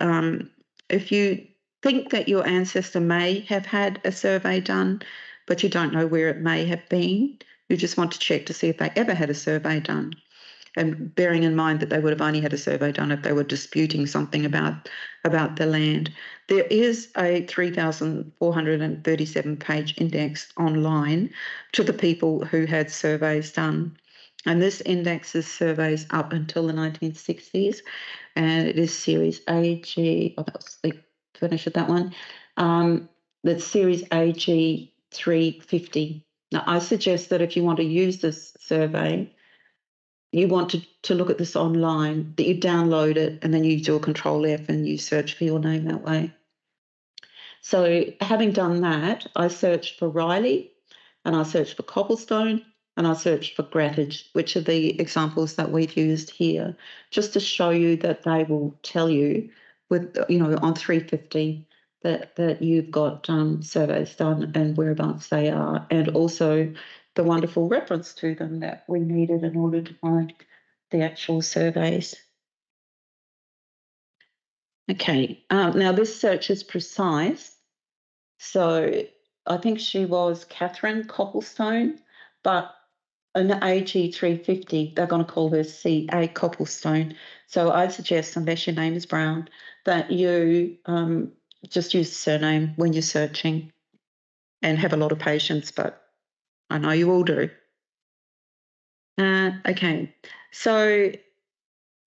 if you think that your ancestor may have had a survey done, but you don't know where it may have been, you just want to check to see if they ever had a survey done. And bearing in mind that they would have only had a survey done if they were disputing something about the land. There is a 3,437 page index online to the people who had surveys done. And this indexes surveys up until the 1960s. And it is series AG, that was the finish of that one. That's series AG 350. Now, I suggest that if you want to use this survey, you want to look at this online, that you download it and then you do a Control F and you search for your name that way. So having done that, I searched for Riley and I searched for Copplestone and I searched for Grattage, which are the examples that we've used here, just to show you that they will tell you with, on 350 that you've got surveys done and whereabouts they are, and also the wonderful reference to them that we needed in order to find the actual surveys. Okay, now this search is precise. So I think she was Catherine Copplestone, but in the AG 350, they're going to call her C.A. Copplestone. So I suggest, unless your name is Brown, that you just use surname when you're searching and have a lot of patience, but I know you all do. Okay, so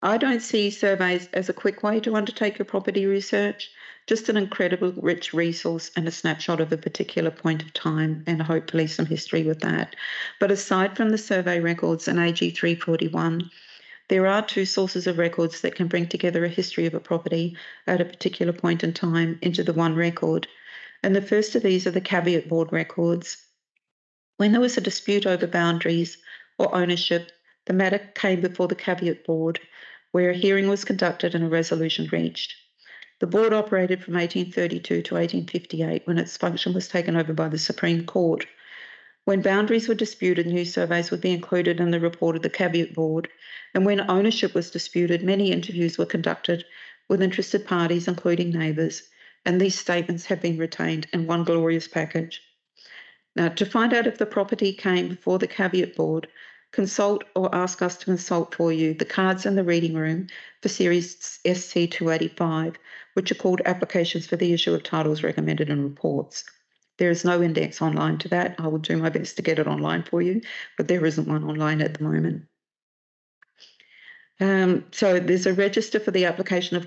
I don't see surveys as a quick way to undertake your property research, just an incredible rich resource and a snapshot of a particular point of time and hopefully some history with that. But aside from the survey records and AG 341, there are two sources of records that can bring together a history of a property at a particular point in time into the one record. And the first of these are the caveat board records. When there was a dispute over boundaries or ownership, the matter came before the caveat board, where a hearing was conducted and a resolution reached. The board operated from 1832 to 1858 when its function was taken over by the Supreme Court. When boundaries were disputed, new surveys would be included in the report of the caveat board, and when ownership was disputed, many interviews were conducted with interested parties, including neighbours, and these statements have been retained in one glorious package. Now, to find out if the property came before the caveat board, consult or ask us to consult for you the cards in the reading room for Series SC 285, which are called Applications for the Issue of Titles Recommended in Reports. There is no index online to that. I will do my best to get it online for you, but there isn't one online at the moment. So there's a register for the application of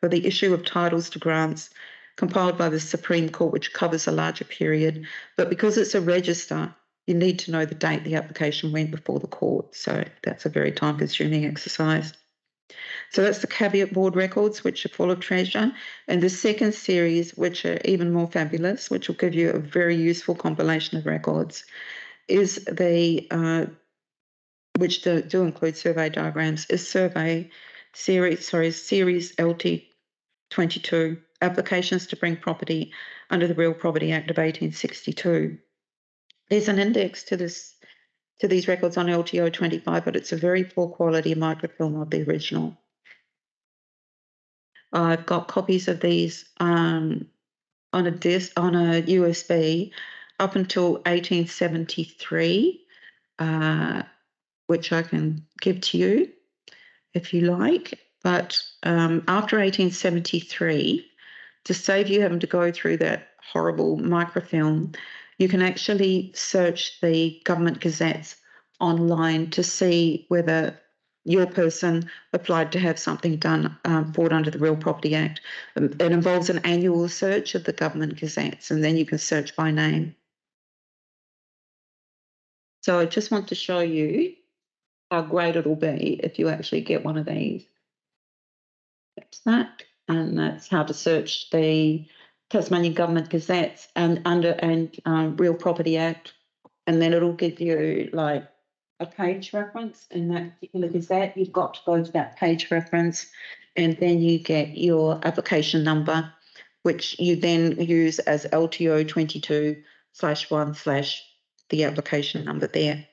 for the issue of titles to grants compiled by the Supreme Court, which covers a larger period. But because it's a register, you need to know the date the application went before the court. So that's a very time-consuming exercise. So that's the caveat board records, which are full of treasure. And the second series, which are even more fabulous, which will give you a very useful compilation of records, is the which do include survey diagrams, is series LT 22, applications to bring property under the Real Property Act of 1862. There's an index to these records on LTO 25, but it's a very poor quality microfilm of the original. I've got copies of these on a USB up until 1873, which I can give to you if you like. But after 1873, to save you having to go through that horrible microfilm, you can actually search the government gazettes online to see whether your person applied to have something done for it under the Real Property Act. It involves an annual search of the government gazettes, and then you can search by name. So I just want to show you how great it'll be if you actually get one of these. That's that, and that's how to search the Tasmanian Government Gazettes and Real Property Act, and then it'll give you like a page reference in that particular gazette. You've got to go to that page reference, and then you get your application number, which you then use as LTO 22/1/ the application number there.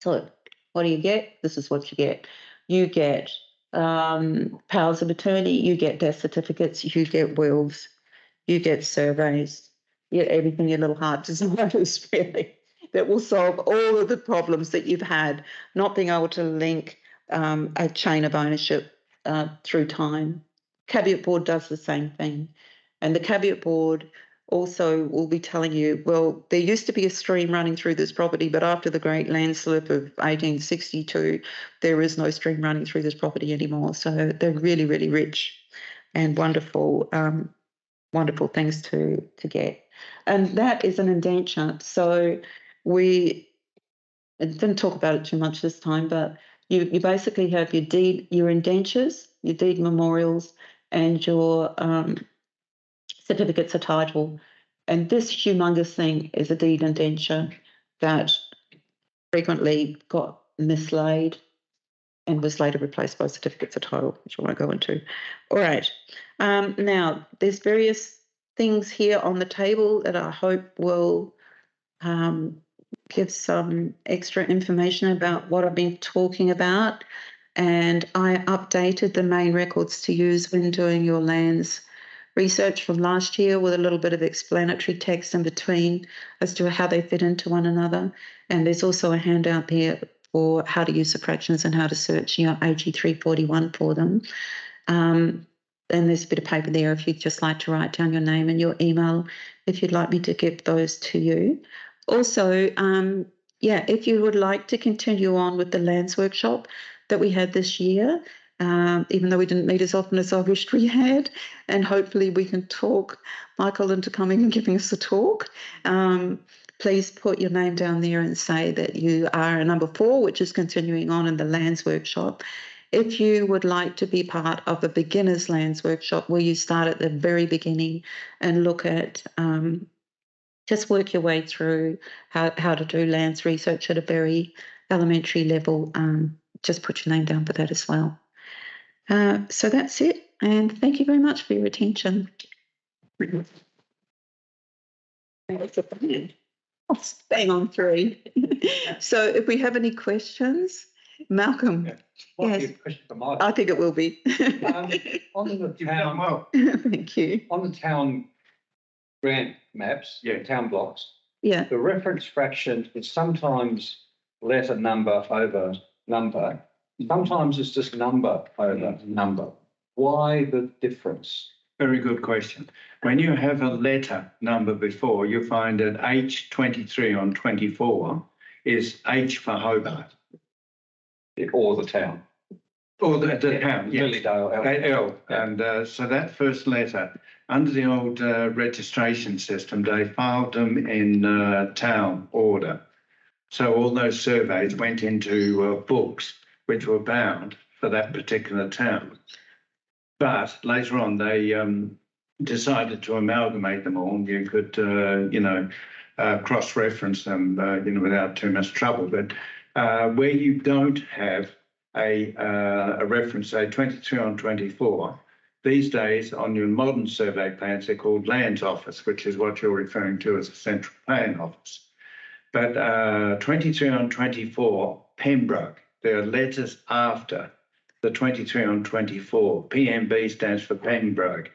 So what do you get? This is what you get. You get powers of attorney, you get death certificates, you get wills, you get surveys, you get everything your little heart desires, really, that will solve all of the problems that you've had, not being able to link a chain of ownership through time. Caveat board does the same thing. And the caveat board also will be telling you, well, there used to be a stream running through this property, but after the Great Landslip of 1862, there is no stream running through this property anymore. So they're really, really rich and wonderful, wonderful things to get. And that is an indenture. So we didn't talk about it too much this time, but you basically have your deed, your indentures, your deed memorials, and your certificates of title. And this humongous thing is a deed indenture that frequently got mislaid and was later replaced by certificates of title, which I won't go into. All right. Now, there's various things here on the table that I hope will give some extra information about what I've been talking about. And I updated the main records to use when doing your lands research from last year with a little bit of explanatory text in between as to how they fit into one another. And there's also a handout there or how to use the fractions and how to search your AG 341 for them. And there's a bit of paper there if you'd just like to write down your name and your email if you'd like me to give those to you. Also, if you would like to continue on with the lands workshop that we had this year, even though we didn't meet as often as I wished we had, and hopefully we can talk Michael into coming and giving us a talk. Please put your name down there and say that you are a number 4, which is continuing on in the lands workshop. If you would like to be part of the beginners lands workshop, where you start at the very beginning and look at just work your way through how to do lands research at a very elementary level, just put your name down for that as well. So that's it, and thank you very much for your attention. I'll bang on 3. So if we have any questions, Malcolm.
Yeah. Might be
Yes.
a question for Michael.
I think it will be.
On the town,
Well,
Thank you.
on the town grant maps, town blocks,
Yeah.
the reference fraction is sometimes letter number over number. Sometimes it's just number over number. Why the difference?
very good question. When you have a letter number before, you find that H23 on 24 is H for Hobart.
Or the town.
Or the town, yes.
Lilydale,
L. And so that first letter, under the old registration system, they filed them in town order. So all those surveys went into books which were bound for that particular town. But later on, they decided to amalgamate them all. You could, cross-reference them, without too much trouble. But where you don't have a reference, say 23 on 24, these days on your modern survey plans, they're called Lands Office, which is what you're referring to as a Central Plan Office. But 23 on 24, Pembroke, there are letters after the 23 on 24. PMB stands for Pembroke.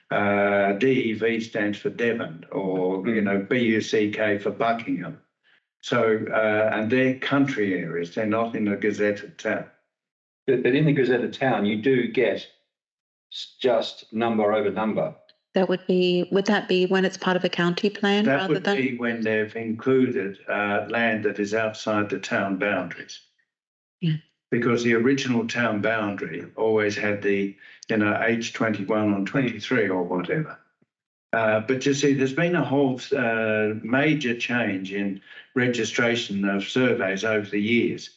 DEV stands for Devon, or, BUCK for Buckingham. So, and they're country areas, they're not in a gazetted town.
But in the gazetted town, you do get just number over number.
Would that be when it's part of a county plan
That
rather
would
than?
be when they've included land that is outside the town boundaries.
Yeah.
Because the original town boundary always had the, H21 on 23 or whatever. But you see, there's been a whole major change in registration of surveys over the years.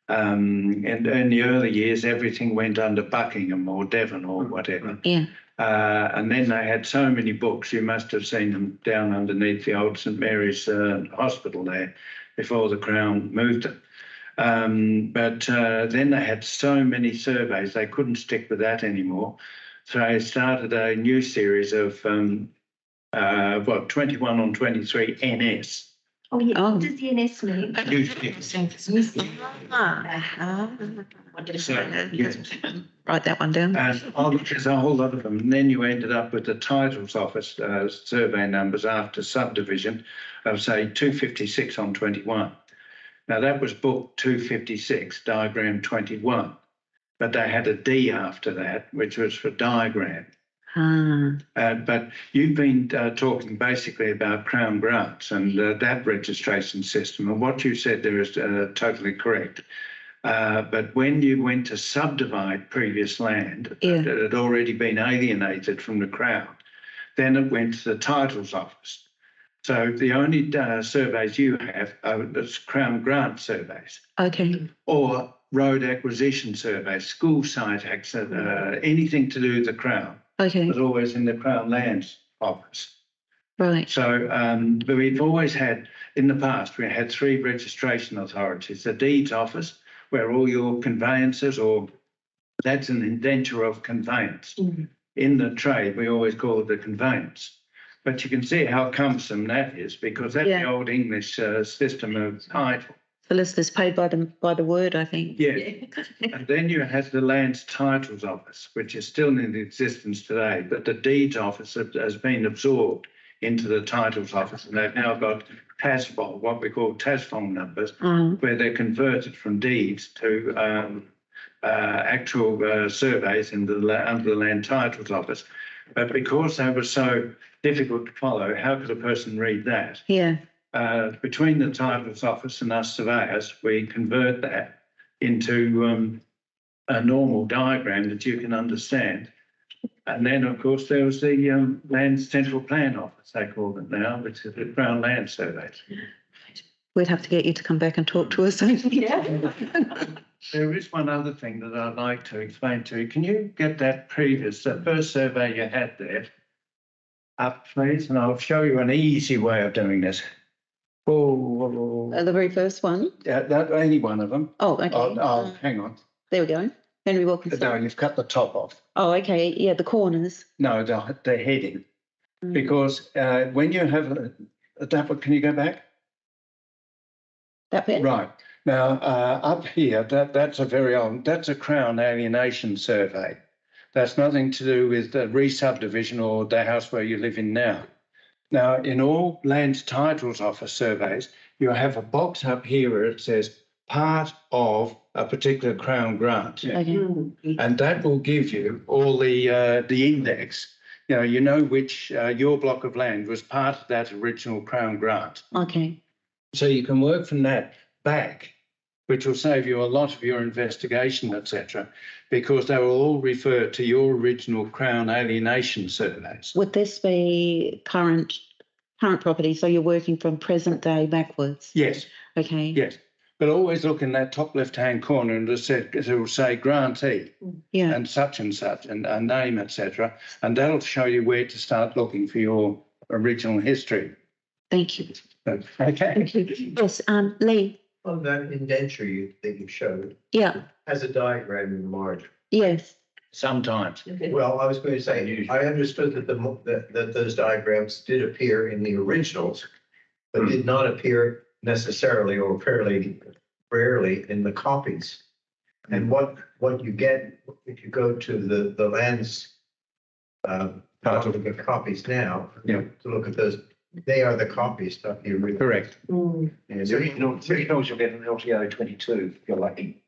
And in the early years, everything went under Buckingham or Devon or whatever.
Yeah.
And then they had so many books, you must have seen them down underneath the old St Mary's Hospital there before the Crown moved them. But then they had so many surveys, they couldn't stick with that anymore. So they started a new series of 21 on 23 NS.
Oh, yeah.
Oh.
What does the NS mean?
Write that one down.
And there's a whole lot of them. And then you ended up with the titles office survey numbers after subdivision of, say, 256 on 21. Now, that was book 256, diagram 21. But they had a D after that, which was for diagram. But you've been talking basically about Crown grants and that registration system. And what you said there is totally correct. But when you went to subdivide previous land that had already been alienated from the Crown, then it went to the titles office. So the only surveys you have are the Crown grant surveys.
Okay.
Or road acquisition surveys, school site access, anything to do with the Crown.
Okay.
Was always in the Crown Lands Office.
Right.
So but we've always had, in the past, we had 3 registration authorities. The Deeds Office, where all your conveyances, or that's an indenture of conveyance. Mm-hmm. In the trade, we always call it the conveyance. But you can see how cumbersome that is, because that's the old English system of title.
Solicitor's paid by the word, I think.
Yeah. And then you have the Lands Titles Office, which is still in existence today, but the Deeds Office has been absorbed into the titles office, and they've now got TASFOL, what we call TASFOL numbers,
Mm.
where they're converted from deeds to actual surveys under the Land Titles Office. But because they were so difficult to follow, how could a person read that?
Yeah.
Between the Titles Office and us surveyors, we convert that into a normal diagram that you can understand. And then, of course, there was the Land Central Plan Office, they call it now, which is the Crown Land Surveys.
We'd have to get you to come back and talk to us.
Yeah.
There is one other thing that I'd like to explain to you. Can you get that first survey you had there up, please? And I'll show you an easy way of doing this. Oh,
The very first one.
any one of them.
Oh, okay.
Hang on.
There we go. Henry Wilkinson.
No, you've cut the top off.
Oh, okay. Yeah, the corners.
No, the heading.
Mm.
Because when you have that, can you go back?
That bit?
Right. Now, up here, that's a very old, that's a Crown alienation survey. That's nothing to do with the re-subdivision or the house where you live in now. Now, in all Land Titles Office surveys, you have a box up here where it says part of a particular Crown grant.
Okay.
And that will give you all the index. You know which your block of land was part of that original Crown grant.
Okay.
So you can work from that back, which will save you a lot of your investigation, etc., because they will all refer to your original Crown alienation surveys.
Would this be current property? So you're working from present day backwards?
Yes,
Okay.
yes. But always look in that top left-hand corner and it will say grantee
Yeah.
and and name, etc. And that'll show you where to start looking for your original history.
Thank you.
Okay.
Yes, Lee.
On that indenture that you showed,
Yeah.
has a diagram in the margin.
Yes.
Sometimes.
Well, I was going to say, I understood that that those diagrams did appear in the originals, but did not appear necessarily or fairly rarely in the copies. And what you get if you go to the lands part of the copies now,
Yeah.
to look at those, they are the copies, not the original.
Correct.
And
The originals you'll get an LTO 22 if you're lucky.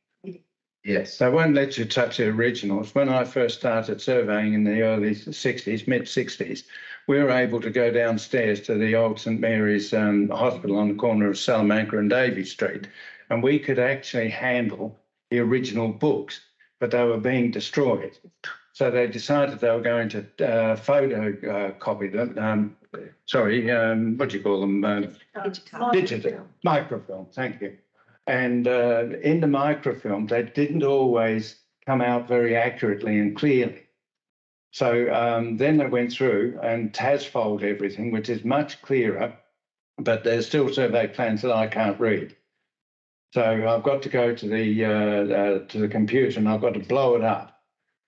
yes.
They won't let you touch the originals. When I first started surveying in the early 60s, mid-60s, we were able to go downstairs to the old St Mary's Hospital on the corner of Salamanca and Davy Street, and we could actually handle the original books, but they were being destroyed. So they decided they were going to photocopy them. What do you call them? Digital. Microfilm, thank you. And in the microfilm, they didn't always come out very accurately and clearly. So then they went through and TASFOL'd everything, which is much clearer, but there's still survey plans that I can't read. So I've got to go to the computer and I've got to blow it up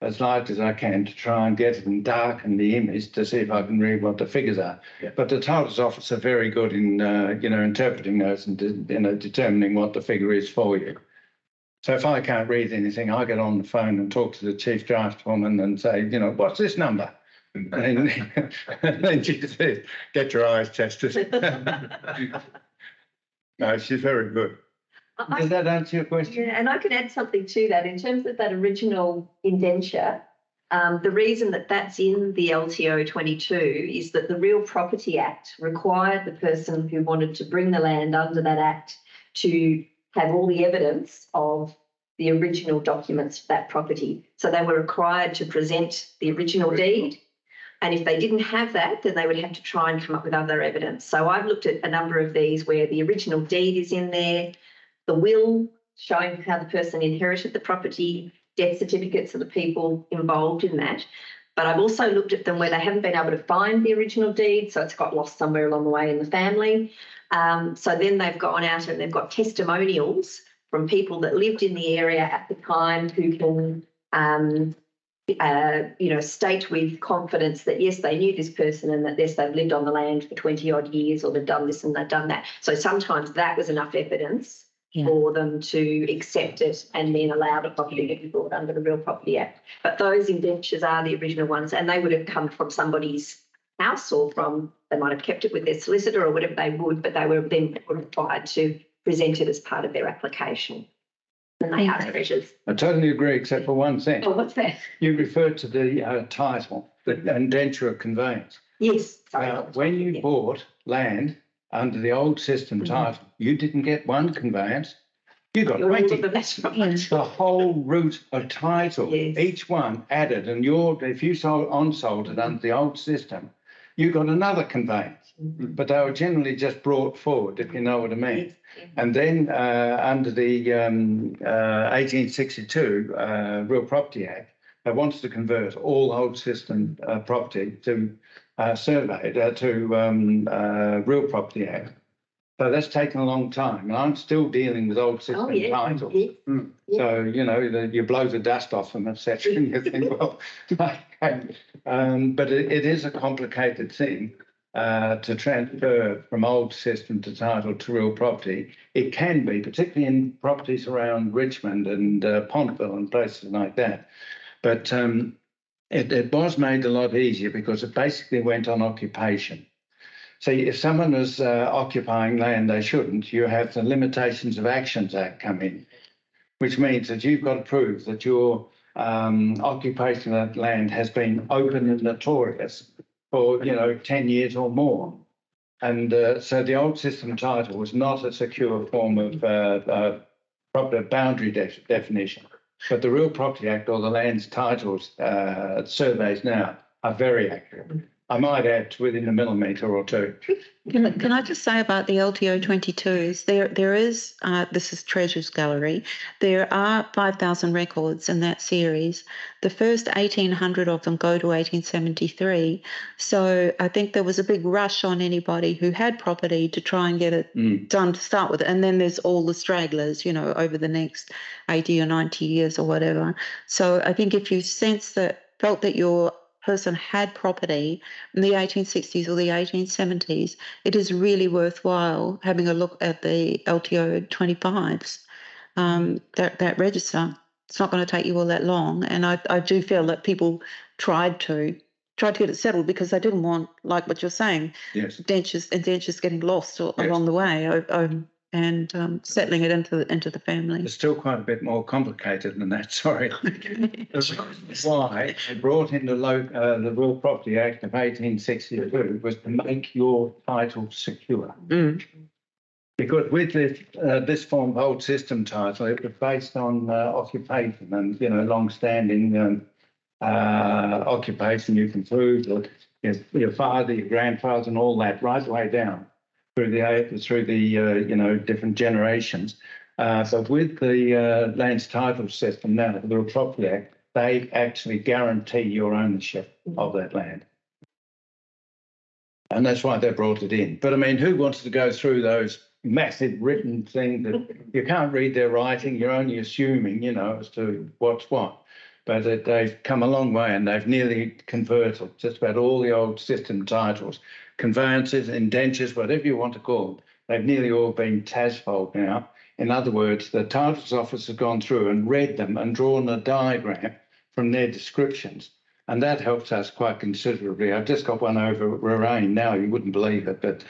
as light as I can to try and get it and darken the image to see if I can read what the figures are.
Yeah.
But the titles office are very good in interpreting those and determining what the figure is for you. So if I can't read anything, I get on the phone and talk to the chief draftswoman and say, what's this number? And then she says, get your eyes tested. No, she's very good. Does that answer your question?
Yeah, and I can add something to that. In terms of that original indenture, the reason that that's in the LTO 22 is that the Real Property Act required the person who wanted to bring the land under that act to have all the evidence of the original documents for that property. So they were required to present the original deed. And if they didn't have that, then they would have to try and come up with other evidence. So I've looked at a number of these where the original deed is in there, the will showing how the person inherited the property, death certificates of the people involved in that. But I've also looked at them where they haven't been able to find the original deed, so it's got lost somewhere along the way in the family. So then they've gone out and they've got testimonials from people that lived in the area at the time who can, state with confidence that, yes, they knew this person and that, yes, they've lived on the land for 20 odd years or they've done this and they've done that. So sometimes that was enough evidence for them to accept it and then allow the property to be brought under the Real Property Act. But those indentures are the original ones and they would have come from somebody's house or from, they might have kept it with their solicitor or whatever they would, but they were then required to present it as part of their application. And they have treasures.
I totally agree, except for one thing.
Oh, what's that?
You referred to the title, the indenture of conveyance.
Yes. Sorry.
When you bought land under the old system title, you didn't get one conveyance. You got 20.
That's right.
The whole route of title,
Yes.
each one added, and if you sold it under the old system, you got another conveyance. But they were generally just brought forward, if you know what I mean.
Yes.
And then under the 1862 Real Property Act, they wanted to convert all old system property to Real Property Act. So that's taken a long time, and I'm still dealing with old system titles.
Yes.
So, you blow the dust off them, etc. And you think, well, okay. But it is a complicated thing to transfer from old system to title to real property. It can be, particularly in properties around Richmond and Pontville and places like that. But it was made a lot easier because it basically went on occupation. So if someone is occupying land they shouldn't, you have the Limitations of Actions Act come in, which means that you've got to prove that your occupation of that land has been open and notorious for 10 years or more. And so the old system title was not a secure form of proper boundary definition. But the Real Property Act, or the Lands Titles surveys now, are very accurate. I might add within a millimetre or two.
Can I just say about the LTO 22s, there is, this is Treasures Gallery, there are 5,000 records in that series. The first 1,800 of them go to 1873. So I think there was a big rush on anybody who had property to try and get it done to start with. And then there's all the stragglers, over the next 80 or 90 years or whatever. So I think if you felt that your person had property in the 1860s or the 1870s, it is really worthwhile having a look at the LTO 25s, that register. It's not going to take you all that long. And I do feel that people tried to get it settled because they didn't want, like what you're saying,
yes,
indentures getting lost along the way. And settling it into the family.
It's still quite a bit more complicated than that, sorry. That's why they brought in the Real Property Act of 1862 was to make your title secure. Because with this form of old system title, it was based on occupation and, long-standing occupation. You can prove that your father, your grandfather and all that right the way down through the different generations. But with the Lands Title System now, the Real Property Act, they actually guarantee your ownership of that land. And that's why they brought it in. But I mean, who wants to go through those massive written things that you can't read their writing, you're only assuming, as to what's what. But they've come a long way and they've nearly converted just about all the old system titles, conveyances, indentures, whatever you want to call them. They've nearly all been TASFOld now. In other words, the titles office has gone through and read them and drawn a diagram from their descriptions. And that helps us quite considerably. I've just got one over at Raraine now, you wouldn't believe it, but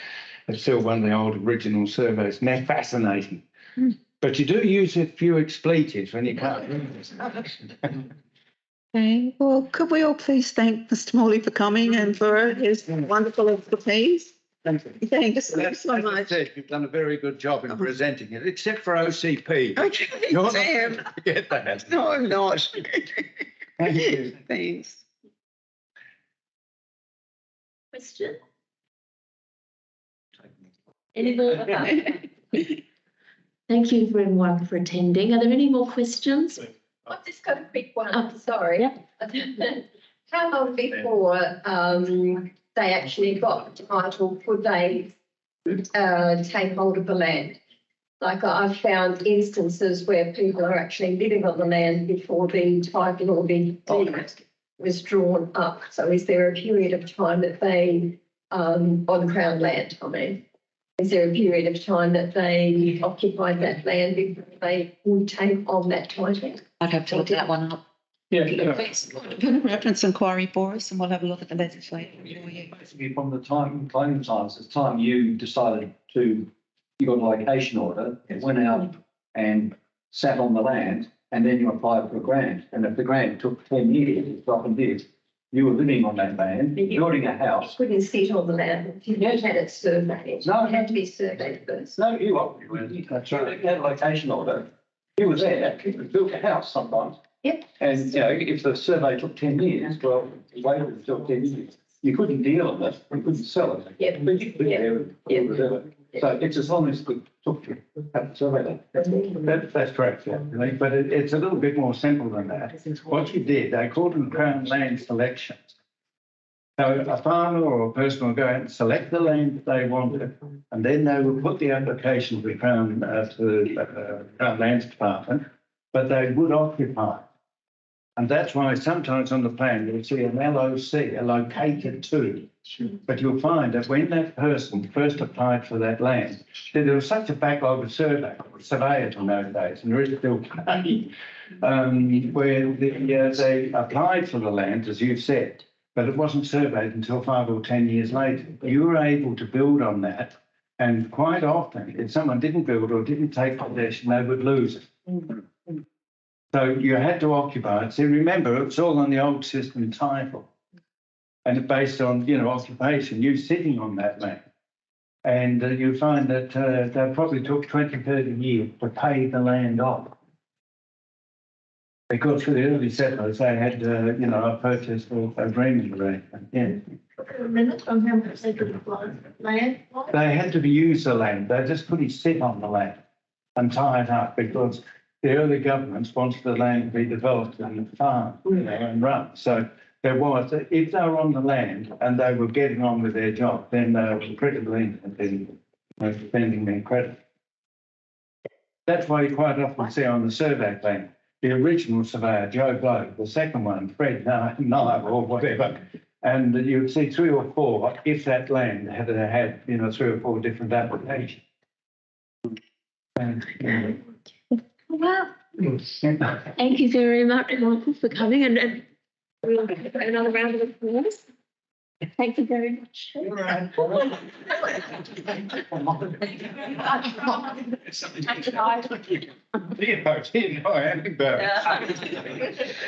it's still one of the old original surveys. And they're fascinating. But you do use a few expletives when you can't read it.
Okay, well, could we all please thank Mr. Morley for coming and for his wonderful expertise?
Thank you.
Thanks so
As I
much.
said, you've done a very good job in presenting it, except for OCP.
Okay,
You're not
Sam.
going to forget that.
No, I'm not.
Thank you.
Thanks.
Question? Any more? Thank you everyone for attending. Are there any more questions?
I've just got a quick one,
Oh,
sorry.
yeah.
How long before they actually got the title could they take hold of the land? Like I've found instances where people are actually living on the land before the title or the deed was drawn up. So is there a period of time that they, on Crown land, I mean, is there a period of time that they occupied that land before they would take on that title?
I'd have to look that one up.
Yeah.
Reference inquiry for us and we'll have a look at the legislation for you.
Basically, from the time, claim times, the time you decided to, you got a location order, it went out and sat on the land, and then you applied for a grant. And if the grant took 10 years, it's often did, you were living on that land, building a house.
Couldn't sit on the land. You had it surveyed.
No.
It had to be surveyed first.
No, you had a location order. You were there, you built a house sometimes.
Yep.
And, you know, if the survey took 10 years, well, it waited until 10 years. You couldn't deal with it, you couldn't sell it.
Yep.
But you could do whatever. So it's as long as it took to have the survey done.
That's correct, yeah. But it's a little bit more simple than that. What you did, they called them Crown land selections. So a farmer or a person will go out and select the land that they wanted, and then they would put the application to the Crown Lands Department, but they would occupy. And that's why sometimes on the plan you'll see an LOC, a located to. But you'll find that when that person first applied for that land, there was such a backlog of surveyors in those days, and there is still today, where they applied for the land, as you've said, but it wasn't surveyed until 5 or 10 years later. You were able to build on that, and quite often, if someone didn't build or didn't take possession, they would lose it. So you had to occupy it. So remember, it was all on the old system title, and based on, you know, occupation, you sitting on that land. And you find that they probably took 20, 30 years to pay the land off. Because for the early settlers, they had, you know, a purchase or agreement arrangement. Yeah.
A minute on how much they could apply land.
They had to use the land. They just couldn't sit on the land and tie it up, because the early governments wanted the land to be developed and farmed, you know, and run. So there was, if they were on the land and they were getting on with their job, then they were pretty lenient in spending their credit. That's why you quite often see on the survey plan, the original surveyor, Joe Blow, the second one, Fred Nye or whatever, and you'd see 3 or 4, if that land had, you know, 3 or 4 different applications. And,
Well, thank you very much, Michael, for coming, and we'll have another round of applause. Thank you very much.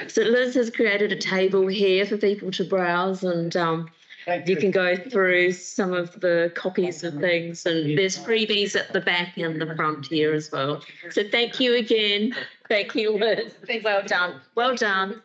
So Liz has created a table here for people to browse, and you can go through some of the copies of things, and there's freebies at the back and the front here as well. So thank you again. Thank you, Liz. Well done. Well done.